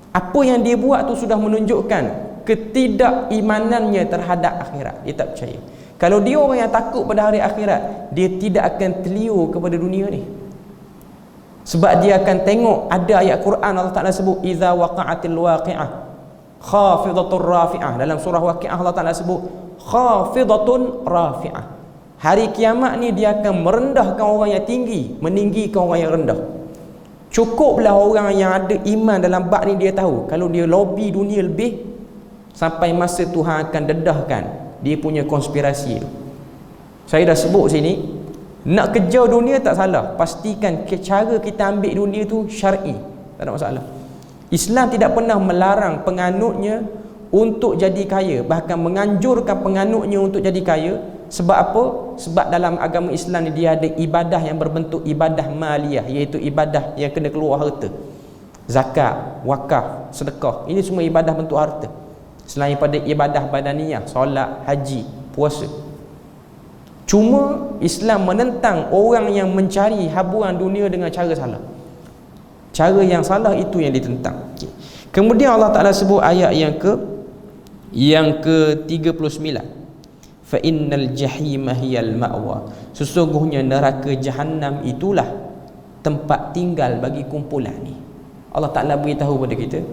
Apa yang dia buat tu sudah menunjukkan ketidakimanannya terhadap akhirat. Dia tak percaya. Kalau dia orang yang takut pada hari akhirat, dia tidak akan terliur kepada dunia ni. Sebab dia akan tengok ada ayat Quran Allah Ta'ala sebut iza waqa'atil waqi'ah khafidatur rafi'ah. Dalam surah Waqi'ah Allah Ta'ala sebut khafidatun rafi'ah. Hari kiamat ni dia akan merendahkan orang yang tinggi, meninggikan orang yang rendah. Cukuplah orang yang ada iman dalam bab ni dia tahu kalau dia lobby dunia lebih, sampai masa Tuhan akan dedahkan dia punya konspirasi tu. Saya dah sebut sini, nak kejar dunia tak salah, pastikan cara kita ambil dunia tu syar'i, tak ada masalah. Islam tidak pernah melarang penganutnya untuk jadi kaya, bahkan menganjurkan penganutnya untuk jadi kaya. Sebab apa? Sebab dalam agama Islam ni dia ada ibadah yang berbentuk ibadah maliyah, iaitu ibadah yang kena keluar harta. Zakat, wakaf, sedekah, ini semua ibadah bentuk harta. Selain pada ibadah badaniyah, solat, haji, puasa. Cuma Islam menentang orang yang mencari habuan dunia dengan cara salah. Cara yang salah itu yang ditentang. Kemudian Allah Ta'ala sebut ayat yang ke-39. Fa innal jahima hiyal ma'wa. Sesungguhnya neraka jahanam itulah tempat tinggal bagi kumpulan ni. Allah Ta'ala beritahu pada kita.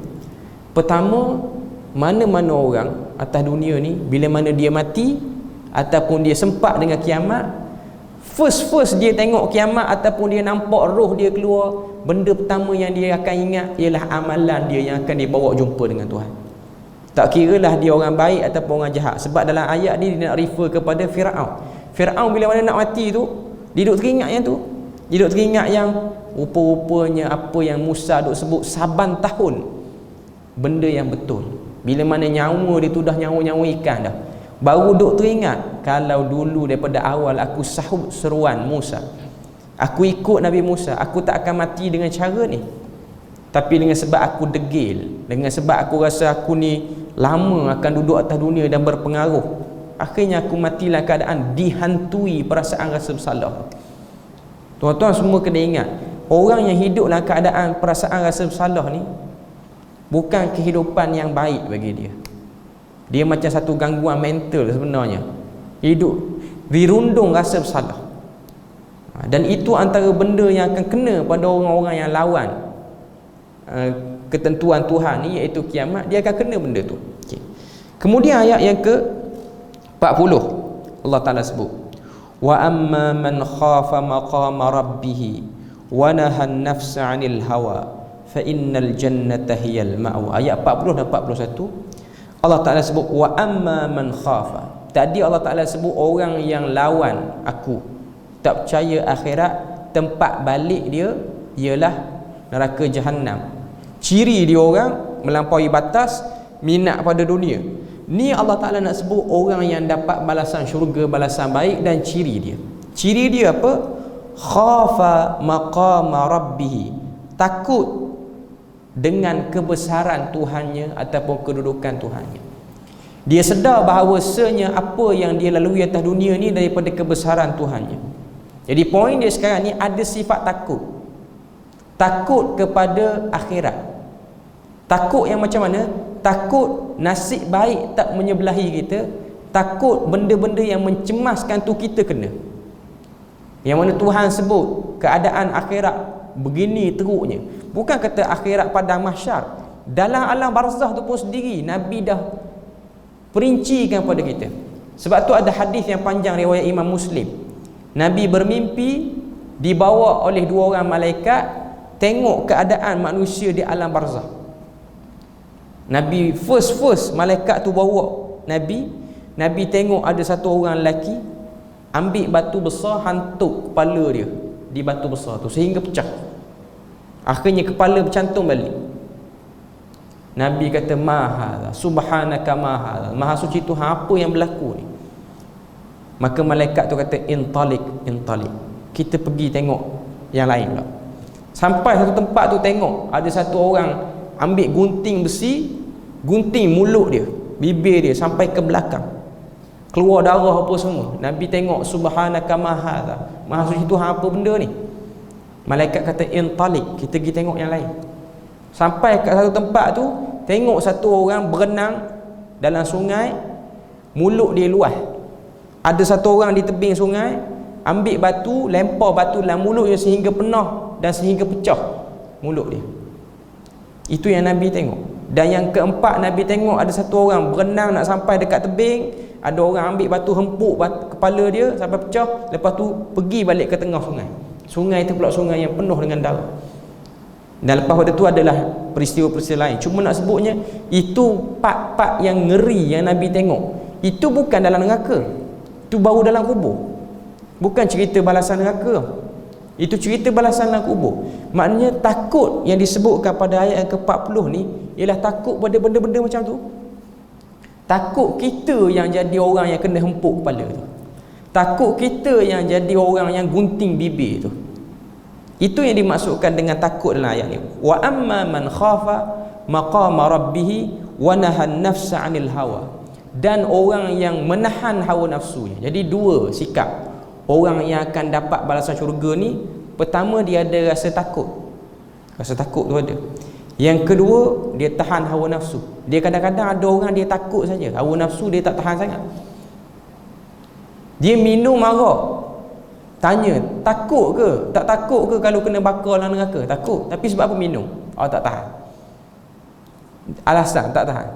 Pertama, mana-mana orang atas dunia ni, bila mana dia mati ataupun dia sempat dengan kiamat, first dia tengok kiamat ataupun dia nampak roh dia keluar, benda pertama yang dia akan ingat ialah amalan dia yang akan dibawa jumpa dengan Tuhan. Tak kiralah dia orang baik ataupun orang jahat. Sebab dalam ayat ni dia nak refer kepada Fir'aun. Fir'aun bila mana nak mati tu, dia duduk teringat yang tu. Dia duduk teringat yang rupa-rupanya apa yang Musa duk sebut saban tahun, benda yang betul. Bila mana nyawa dia tu dah nyawa-nyawa ikan dah, baru duk teringat, kalau dulu daripada awal aku sahut seruan Musa, aku ikut Nabi Musa, aku tak akan mati dengan cara ni. Tapi dengan sebab aku degil, dengan sebab aku rasa aku ni lama akan duduk atas dunia dan berpengaruh, akhirnya aku matilah keadaan dihantui perasaan rasa bersalah. Tuan-tuan semua kena ingat, orang yang hidup dalam keadaan perasaan rasa bersalah ni bukan kehidupan yang baik bagi dia. Dia macam satu gangguan mental sebenarnya. Hidup dirundung rasa bersalah. Dan itu antara benda yang akan kena pada orang-orang yang lawan ketentuan Tuhan ni, iaitu kiamat. Dia akan kena benda tu. Kemudian ayat yang ke-40 Allah Ta'ala sebut, wa amma man khafa maqama rabbih wa nahan nafsa 'anil hawa fa innal jannata hiyal ma'wa. Ayat 40 dan 41 Allah Ta'ala sebut wa amma man khafa. Tadi Allah Ta'ala sebut orang yang lawan aku, tak percaya akhirat, tempat balik dia ialah neraka jahanam. Ciri dia orang melampaui batas, minat pada dunia. Ni Allah Ta'ala nak sebut orang yang dapat balasan syurga, balasan baik, dan ciri dia. Ciri dia apa? Khafa maqama rabbih. Takut dengan kebesaran Tuhannya ataupun kedudukan Tuhannya. Dia sedar bahawasanya apa yang dia lalui atas dunia ni daripada kebesaran Tuhannya. Jadi poin dia sekarang ni ada sifat takut. Takut kepada akhirat. Takut yang macam mana? Takut nasib baik tak menyebelahi kita. Takut benda-benda yang mencemaskan tu kita kena. Yang mana Tuhan sebut keadaan akhirat begini teruknya. Bukan kata akhirat padang mahsyar, dalam alam barzah tu pun sendiri Nabi dah perincikan pada kita. Sebab tu ada hadis yang panjang riwayat Imam Muslim. Nabi bermimpi dibawa oleh dua orang malaikat tengok keadaan manusia di alam barzah. Nabi first malaikat tu bawa Nabi tengok ada satu orang lelaki ambil batu besar hantuk kepala dia di batu besar tu sehingga pecah. Akhirnya kepala bercantum balik. Nabi kata, "Maha, subhanaka maha." Maha suci Tuhan, apa yang berlaku ni? Maka malaikat tu kata, "Intalik, intalik." Kita pergi tengok yang lain pula. Sampai satu tempat tu tengok ada satu orang ambil gunting besi, gunting mulut dia, bibir dia sampai ke belakang. Keluar darah apa semua. Nabi tengok, subhanaka maha. Maha suci Tuhan, apa benda ni? Malaikat kata, "Intalik." Kita pergi tengok yang lain. Sampai kat satu tempat tu tengok satu orang berenang dalam sungai, mulut dia luas. Ada satu orang di tebing sungai ambil batu, lempar batu dalam mulut dia sehingga penuh dan sehingga pecah mulut dia. Itu yang Nabi tengok. Dan yang keempat, Nabi tengok ada satu orang berenang nak sampai dekat tebing, ada orang ambil batu hempuk kepala dia sampai pecah, lepas tu pergi balik ke tengah sungai. Sungai itu pula sungai yang penuh dengan darah. Dan lepas pada tu adalah peristiwa-peristiwa lain. Cuma nak sebutnya, itu part-part yang ngeri yang Nabi tengok. Itu bukan dalam neraka, itu baru dalam kubur. Bukan cerita balasan neraka, itu cerita balasan dalam kubur. Maknanya takut yang disebutkan pada ayat yang ke-40 ni ialah takut pada benda-benda macam tu. Takut kita yang jadi orang yang kena hempuk kepala tu. Takut kita yang jadi orang yang gunting bibir tu. Itu yang dimaksudkan dengan takut dalam ayat ni. Wa amma man khafa maqama rabbih wa nahan nafsa 'anil hawa. Dan orang yang menahan hawa nafsunya. Jadi dua sikap orang yang akan dapat balasan syurga ni. Pertama, dia ada rasa takut. Rasa takut tu ada. Yang kedua, dia tahan hawa nafsu. Dia kadang-kadang ada orang dia takut saja, hawa nafsu dia tak tahan sangat. Dia minum arak, tanya, takut ke? Tak takut ke kalau kena bakar dalam neraka? Takut. Tapi sebab apa minum? Oh, tak tahan. Alasan tak tahan.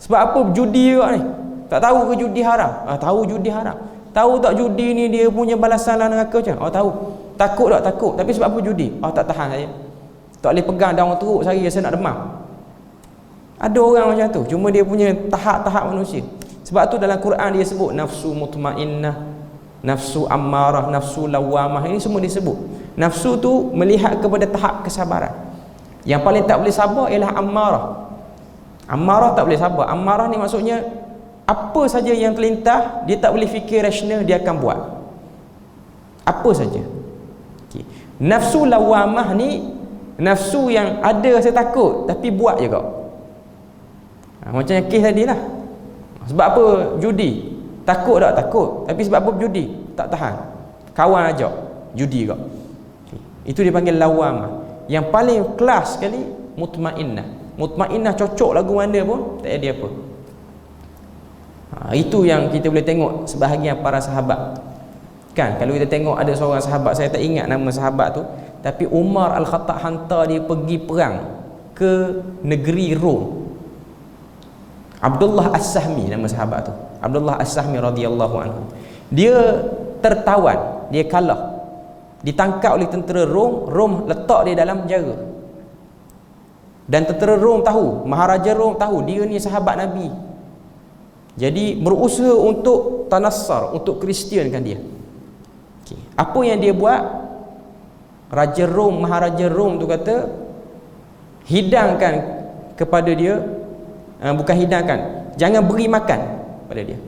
Sebab apa judi juga ni? Tak tahu ke judi haram? Tahu judi haram. Tahu tak judi ni dia punya balasan dalam neraka macam? Tahu. Takut tak? Takut. Tapi sebab apa judi? Tak tahan saya. Tak boleh pegang daun teruk sehari rasa nak demam. Ada orang macam tu. Cuma dia punya tahap-tahap manusia. Sebab tu dalam Quran dia sebut nafsu mutmainnah, nafsu ammarah, nafsu lawamah. Ini semua disebut. Nafsu tu melihat kepada tahap kesabaran. Yang paling tak boleh sabar ialah ammarah. Ammarah tak boleh sabar. Ammarah ni maksudnya apa saja yang terlintas, dia tak boleh fikir rasional, dia akan buat apa saja. Okay. Nafsu lawamah ni nafsu yang ada rasa takut tapi buat je kau. Macam yang kes tadi lah. Sebab apa judi? Takut tak? Takut. Tapi sebab apa judi? Tak tahan. Kawan ajak judi kau. Okay. Itu dipanggil lawamah. Yang paling kelas sekali mutmainnah. Mutmainnah cocok lagu mana pun tak ada apa. Itu yang kita boleh tengok sebahagian para sahabat. Kan kalau kita tengok ada seorang sahabat, saya tak ingat nama sahabat tu, tapi Umar Al-Khattab hantar dia pergi perang ke negeri Rom. Abdullah As-Sahmi nama sahabat tu. Abdullah As-Sahmi radhiyallahu anhu. Dia tertawan, dia kalah. Ditangkap oleh tentera Rom, Rom letak dia dalam penjara. Dan tentera Rom tahu, Maharaja Rom tahu dia ni sahabat Nabi. Jadi berusaha untuk tanassar, untuk Kristiankan dia. Okay. Apa yang dia buat? Raja Rom, Maharaja Rom tu kata, hidangkan kepada dia, bukan hidangkan, jangan beri makan pada dia.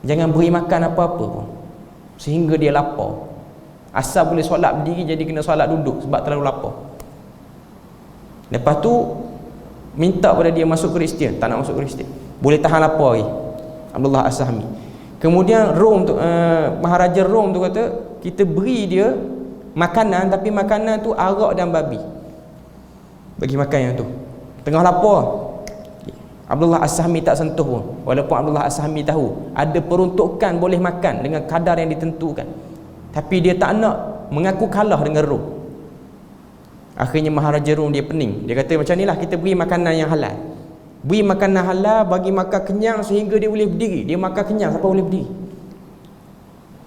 Jangan beri makan apa-apa pun sehingga dia lapar. Asal boleh solat berdiri, jadi kena solat duduk sebab terlalu lapar. Lepas tu minta pada dia masuk Kristian, tak nak masuk Kristian. Boleh tahan lapar lagi. Abdullah As-Sahmi. Kemudian Rom tu, Maharaja Rom tu kata, kita beri dia makanan, tapi makanan tu arak dan babi. Bagi makan yang tu. Tengah lapar. Abdullah As-Sahmi tak sentuh pun. Walaupun Abdullah As-Sahmi tahu ada peruntukan boleh makan dengan kadar yang ditentukan. Tapi dia tak nak mengaku kalah dengan Rom. Akhirnya Maharaja Rom dia pening. Dia kata macam inilah, kita beri makanan yang halal. Beri makanan halal, bagi makan kenyang sehingga dia boleh berdiri. Dia makan kenyang sampai boleh berdiri.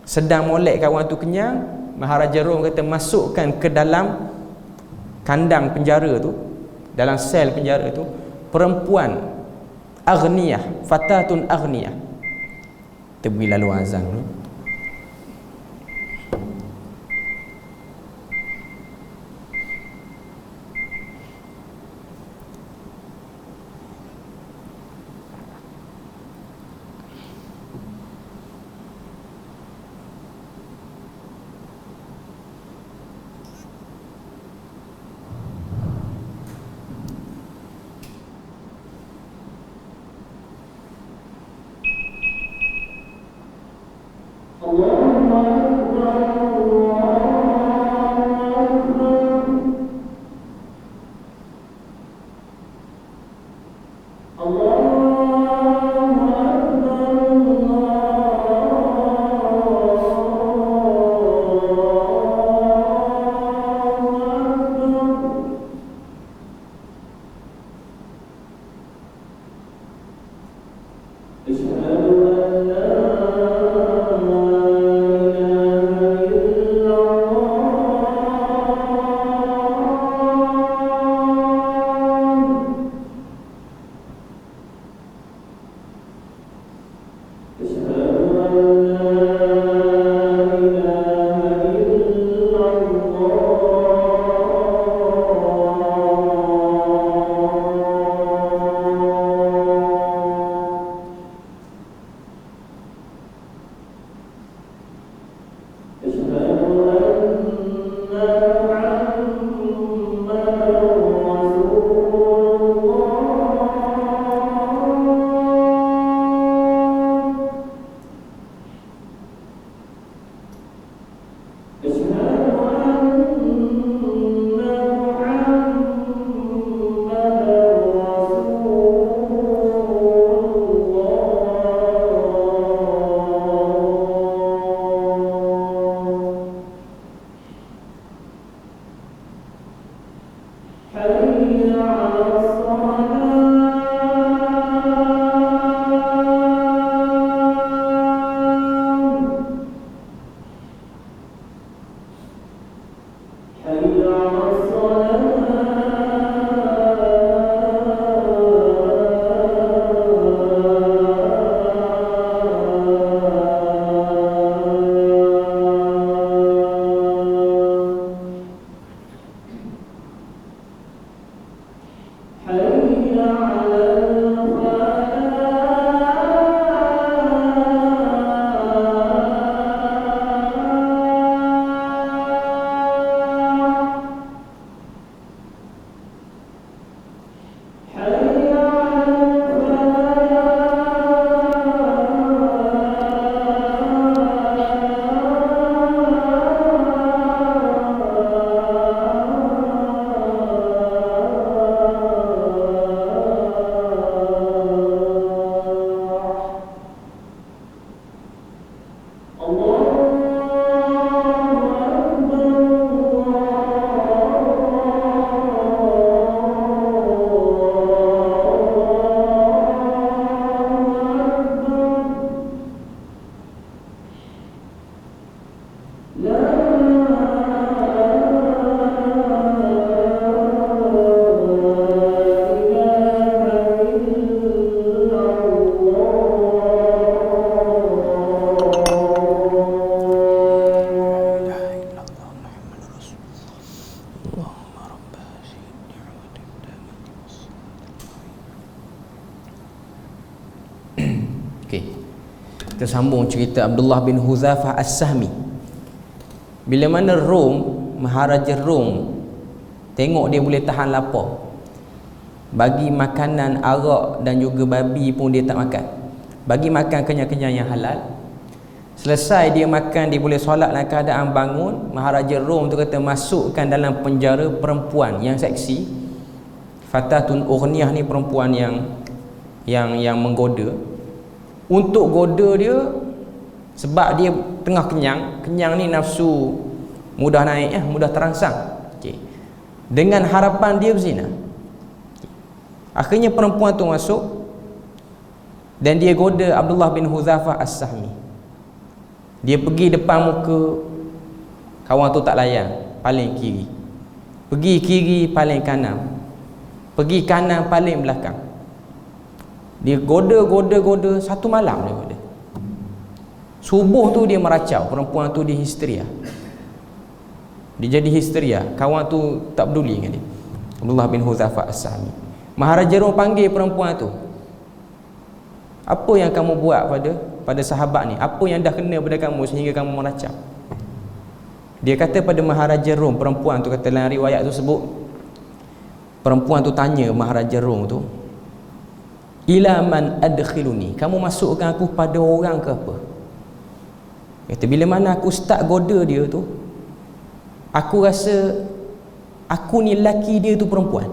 Sedang molek kawan tu kenyang, Maharaja Rom kata masukkan ke dalam kandang penjara tu, dalam sel penjara tu, perempuan aghniyah, fatatun aghniyah. Kita beri lalu azan dulu. Kita sambung cerita Abdullah bin Hudzafah As-Sahmi. Bila mana Maharaja Rom tengok dia boleh tahan lapar, bagi makanan arak dan juga babi pun dia tak makan, bagi makan kenyang-kenyang yang halal. Selesai dia makan, dia boleh solat dalam keadaan bangun. Maharaja Rom tu kata masukkan dalam penjara perempuan yang seksi. Fatatun Ughniyah ni perempuan yang menggoda. Untuk goda dia, sebab dia tengah kenyang ni nafsu mudah naik, mudah terangsang. Dengan harapan dia berzina. Akhirnya perempuan tu masuk dan dia goda Abdullah bin Hudzafah As-Sahmi. Dia pergi depan muka, kawan tu tak layan, paling kiri. Pergi kiri, paling kanan. Pergi kanan, paling belakang. Dia goda satu malam dia goda. Subuh tu dia meracau, perempuan tu dia histeria. Dia jadi histeria. Kawan tu tak peduli dengan dia. Abdullah bin Hudzafah As-Sahmi. Maharaja Rom panggil perempuan tu. Apa yang kamu buat pada sahabat ni? Apa yang dah kena pada kamu sehingga kamu meracau? Dia kata pada Maharaja Rom, perempuan tu kata dalam riwayat tu sebut, perempuan tu tanya Maharaja Rom tu, ila man adkhiluni, kamu masukkan aku pada orang ke apa? Kata bila mana aku start goda dia tu, aku rasa aku ni lelaki, dia tu perempuan.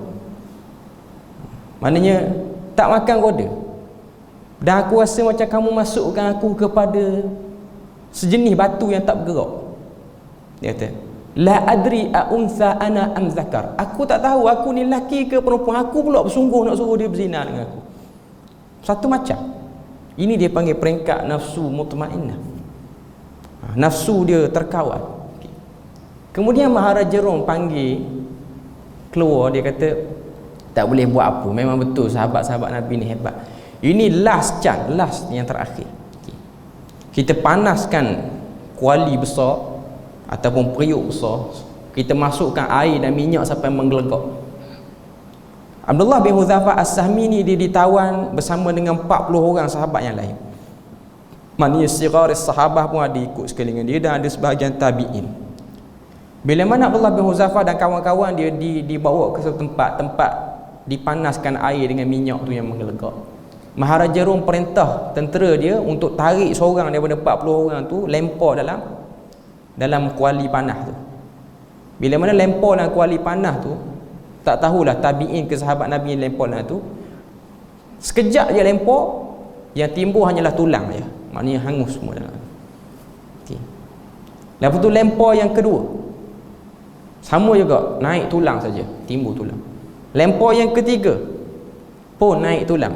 Maknanya tak makan goda. Dan aku rasa macam kamu masukkan aku kepada sejenis batu yang tak bergerak. Dia kata, la adri a untha ana am zakar. Aku tak tahu aku ni lelaki ke perempuan. Aku pula bersungguh nak suruh dia berzina dengan aku. Satu macam. Ini dia panggil peringkat nafsu mutmainnah. Nafsu dia terkawal. Kemudian Maharaja Rom panggil keluar, dia kata tak boleh buat apa, memang betul sahabat-sahabat Nabi ni hebat. Ini last chance, last yang terakhir. Kita panaskan kuali besar ataupun periuk besar, kita masukkan air dan minyak sampai menggelegak. Abdullah bin Hudzafah As-Sahmi ni dia ditawan bersama dengan 40 orang sahabat yang lain. Maknanya sigaris sahabah pun ada ikut sekali dengan dia, dan ada sebahagian tabi'in. Bila mana Abdullah bin Hudzafah dan kawan-kawan dia dibawa ke satu tempat dipanaskan air dengan minyak tu yang menggelegak. Maharaja Rom perintah tentera dia untuk tarik seorang daripada 40 orang tu, lempar dalam kuali panas tu. Bila mana lempar dalam kuali panas tu, tak tahulah tabi'in ke sahabat Nabi yang lempar dalam tu, sekejap je lempar, yang timbul hanyalah tulang je. Maknanya hangus semua dalam. Okay. Lepas tu lempar yang kedua, sama juga, naik tulang saja, timbul tulang. Lempar yang ketiga pun naik tulang.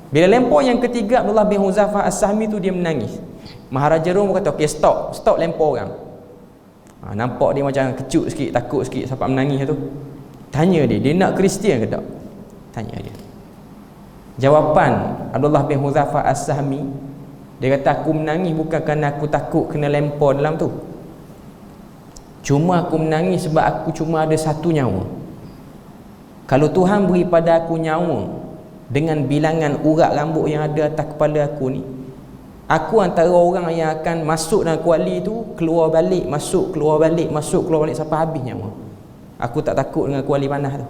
Bila lempar yang ketiga, Abdullah bin Hudzafah As-Sahmi tu dia menangis. Maharaja Rom kata, okey, stop lempar orang. Nampak dia macam kecut sikit, takut sikit sampai menangis tu. Tanya dia nak Kristian ke tak? Tanya dia. Jawapan Abdullah bin Hudzafah As-Sahmi, dia kata, aku menangis bukan kerana aku takut kena lempar dalam tu. Cuma aku menangis sebab aku cuma ada satu nyawa. Kalau Tuhan beri pada aku nyawa dengan bilangan urat rambut yang ada atas kepala aku ni, aku antara orang yang akan masuk dalam kuali tu, keluar balik, masuk, keluar balik, masuk, keluar balik sampai habis nyawa. Aku tak takut dengan kuali panas tu.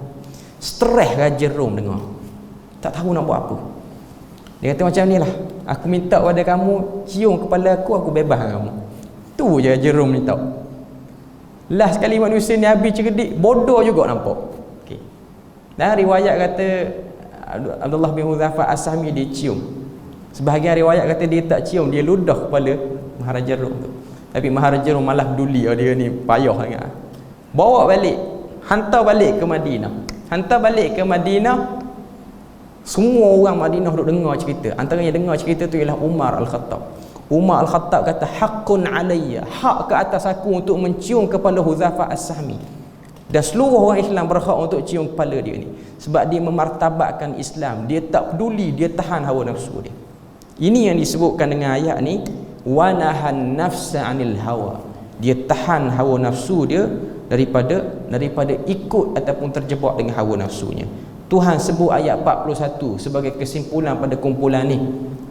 Stres Raja Rom dengar, tak tahu nak buat apa. Dia kata macam ni lah, aku minta pada kamu cium kepala aku bebas kamu. Tu je Raja Rom minta. Last sekali manusia ni habis cerdik, bodoh juga nampak. Okay. Dan riwayat kata Abdullah bin Hudzafah As-Sahmi dia cium. Sebahagian riwayat kata dia tak cium, dia ludah kepala Maharaja Rom tu. Tapi Maharaja Rom malah peduli, dia ni payah sangat. Bawa balik, hantar balik ke Madinah. Hantar balik ke Madinah. Semua orang Madinah duk dengar cerita. Antaranya dengar cerita tu ialah Umar Al-Khattab. Umar Al-Khattab kata, haqqun alayya, hak ke atas aku untuk mencium kepala Hudzafah As-Sahmi. Dan seluruh orang Islam berhak untuk cium kepala dia ni, sebab dia memartabatkan Islam. Dia tak peduli, dia tahan hawa nafsu dia. Ini yang disebutkan dengan ayat ni, wa nahan nafsa 'anil hawa. Dia tahan hawa nafsu dia daripada ikut ataupun terjebak dengan hawa nafsunya. Tuhan sebut ayat 41 sebagai kesimpulan pada kumpulan ni,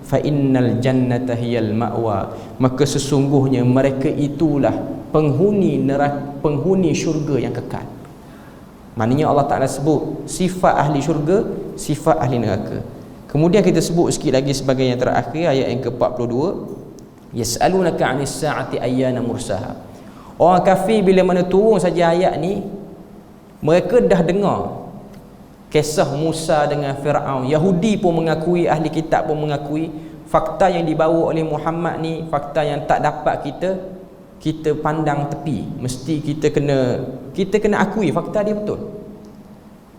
fa innal jannata hiyal ma'wa, maka sesungguhnya mereka itulah penghuni neraka, penghuni syurga yang kekal. Maknanya Allah Ta'ala sebut sifat ahli syurga, sifat ahli neraka. Kemudian kita sebut sikit lagi sebagai yang terakhir, ayat yang ke-42, yas'alunaka 'anis sa'ati ayyana mursaha. Orang kafir bila mana turun saja ayat ni, mereka dah dengar kisah Musa dengan Fir'aun. Yahudi pun mengakui, ahli kitab pun mengakui, fakta yang dibawa oleh Muhammad ni fakta yang tak dapat kita pandang tepi. Mesti kita kena akui fakta dia betul.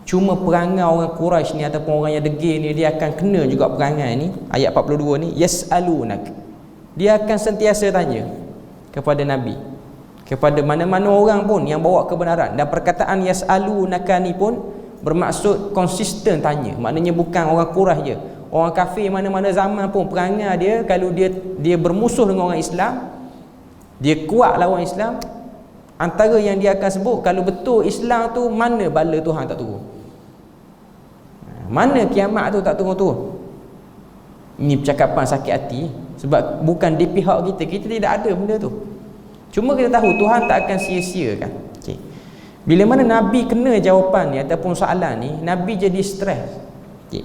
Cuma perangai orang Quraisy ni ataupun orang yang degil ni, dia akan kena juga perangai ni. Ayat 42 ni, yas'alunak, dia akan sentiasa tanya kepada Nabi, kepada mana-mana orang pun yang bawa kebenaran. Dan perkataan yas'alunaka ni pun bermaksud konsisten tanya. Maknanya bukan orang Quraisy je, orang kafir mana-mana zaman pun perangai dia, kalau dia bermusuh dengan orang Islam, dia kuat lawan Islam, antara yang dia akan sebut, kalau betul Islam tu, mana bala Tuhan tak turun, mana kiamat tu tak turun-turun. Ini percakapan sakit hati, sebab bukan di pihak kita tidak ada benda tu. Cuma kita tahu Tuhan tak akan sia-siakan. Okay. Bila mana Nabi kena jawapan ni ataupun soalan ni, Nabi jadi stres. Okay.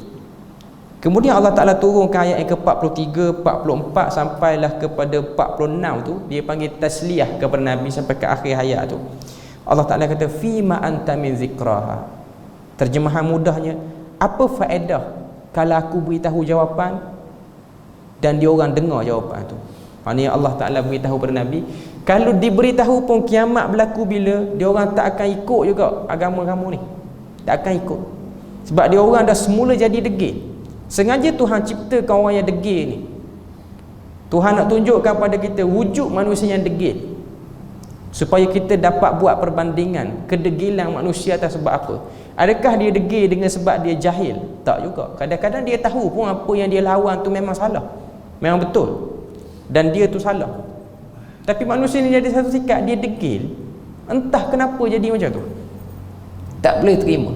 Kemudian Allah Ta'ala turunkan ayat yang ke-43, 44 sampailah kepada 46 tu, dia panggil tasliyah kepada Nabi sampai ke akhir ayat tu. Allah Ta'ala kata fima anta min zikraha. Terjemahan mudahnya, apa faedah kalau aku beritahu jawapan dan dia orang dengar jawapan tu. Maknanya Allah Ta'ala beritahu pada Nabi, kalau diberitahu pun kiamat berlaku bila, dia orang tak akan ikut juga agama kamu ni. Tak akan ikut. Sebab dia orang dah semula jadi degil. Sengaja Tuhan ciptakan orang yang degil ni. Tuhan nak tunjukkan pada kita wujud manusia yang degil, supaya kita dapat buat perbandingan kedegilan manusia atas sebab apa. Adakah dia degil dengan sebab dia jahil? Tak juga. Kadang-kadang dia tahu pun apa yang dia lawan tu memang salah, memang betul, dan dia tu salah. Tapi manusia ni jadi satu sikap, dia degil. Entah kenapa jadi macam tu, tak boleh terima.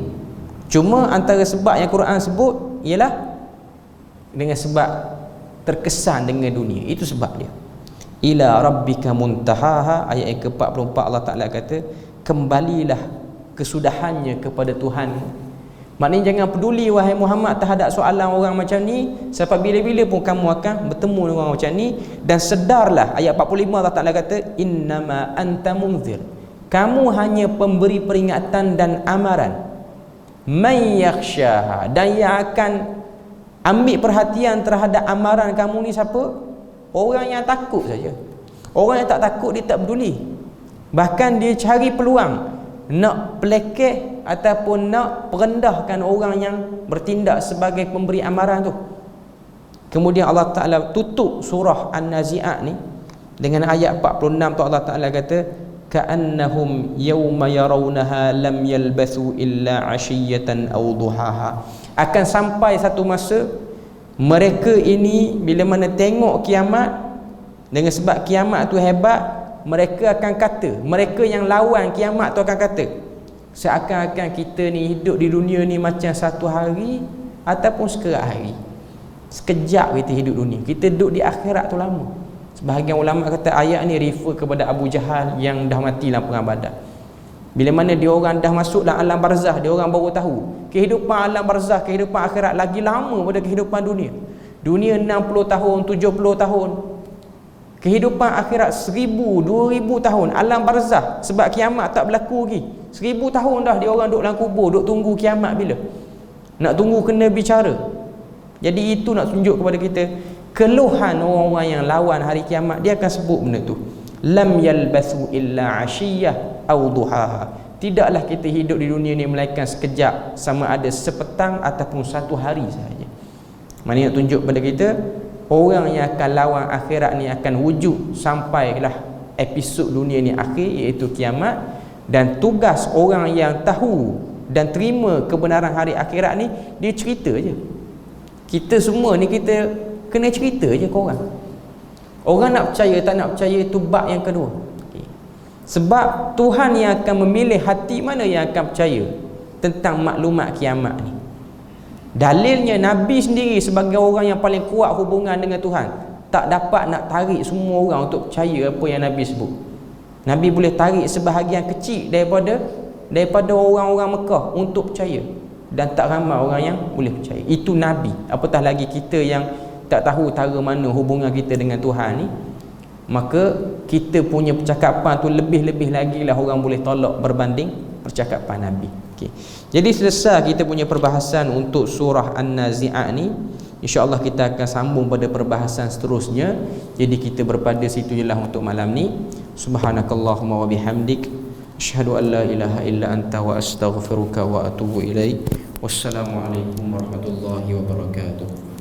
Cuma antara sebab yang Quran sebut ialah dengan sebab terkesan dengan dunia. Itu sebab dia. Ila rabbika muntahaha, ayat yang ke-44 Allah Ta'ala kata kembalilah kesudahannya kepada Tuhan. Maknanya jangan peduli wahai Muhammad terhadap soalan orang macam ni, sebab bila-bila pun kamu akan bertemu dengan orang macam ni. Dan sedarlah, ayat 45 Allah Ta'ala kata innama anta munzir, kamu hanya pemberi peringatan dan amaran. Man yakhshaha, dan yang akan ambil perhatian terhadap amaran kamu ni siapa? Orang yang takut saja. Orang yang tak takut dia tak peduli. Bahkan dia cari peluang nak pelekeh ataupun nak perendahkan orang yang bertindak sebagai pemberi amaran tu. Kemudian Allah Ta'ala tutup surah An-Nazi'at ni dengan ayat 46 tu. Allah Ta'ala kata ka'annahum yawma yarawnaha lam yalbathu illa 'ashiyatan aw duhaha. Akan sampai satu masa mereka ini bila mana tengok kiamat, dengan sebab kiamat tu hebat, mereka akan kata, mereka yang lawan kiamat tu akan kata, seakan-akan kita ni hidup di dunia ni macam satu hari ataupun sekerat hari. Sekejap kita hidup dunia, kita duduk di akhirat tu lama. Sebahagian ulama kata ayat ni refer kepada Abu Jahal yang dah mati dalam perang Badar. Bila mana dia orang dah masuk dalam alam barzah, dia orang baru tahu kehidupan alam barzah, kehidupan akhirat lagi lama pada kehidupan dunia. Dunia 60 tahun, 70 tahun. Kehidupan akhirat 1000, 2000 tahun. Alam barzah, sebab kiamat tak berlaku lagi. 1000 tahun dah dia orang duduk dalam kubur, duduk tunggu kiamat bila. Nak tunggu kena bicara. Jadi itu nak tunjuk kepada kita keluhan orang-orang yang lawan hari kiamat. Dia akan sebut benda tu. Lam yalbathu illa 'ashiyah aw duhaha. Tidaklah kita hidup di dunia ni melainkan sekejap, sama ada sepetang ataupun satu hari sahaja. Mana nak tunjuk pada kita orang yang akan lawan akhirat ni akan wujud sampailah episod dunia ni akhir, iaitu kiamat. Dan tugas orang yang tahu dan terima kebenaran hari akhirat ni, dia cerita je. Kita semua ni kita kena cerita je ke orang. Orang nak percaya tak nak percaya itu bab yang kedua. Sebab Tuhan yang akan memilih hati mana yang akan percaya tentang maklumat kiamat ni. Dalilnya Nabi sendiri sebagai orang yang paling kuat hubungan dengan Tuhan tak dapat nak tarik semua orang untuk percaya apa yang Nabi sebut. Nabi boleh tarik sebahagian kecil daripada orang-orang Mekah untuk percaya, dan tak ramai orang yang boleh percaya. Itu Nabi. Apatah lagi kita yang tak tahu tara mana hubungan kita dengan Tuhan ni, maka kita punya percakapan tu lebih-lebih lagi lah orang boleh tolak berbanding percakapan Nabi. Okay. Jadi selesai kita punya perbahasan untuk surah An-Nazi'at ni. InsyaAllah kita akan sambung pada perbahasan seterusnya. Jadi kita berpada situ je lah untuk malam ni. Subhanakallahumma wa bihamdik, asyhadu an la ilaha illa anta wa astaghfiruka wa atubu ilaik. Wassalamualaikum warahmatullahi wabarakatuh.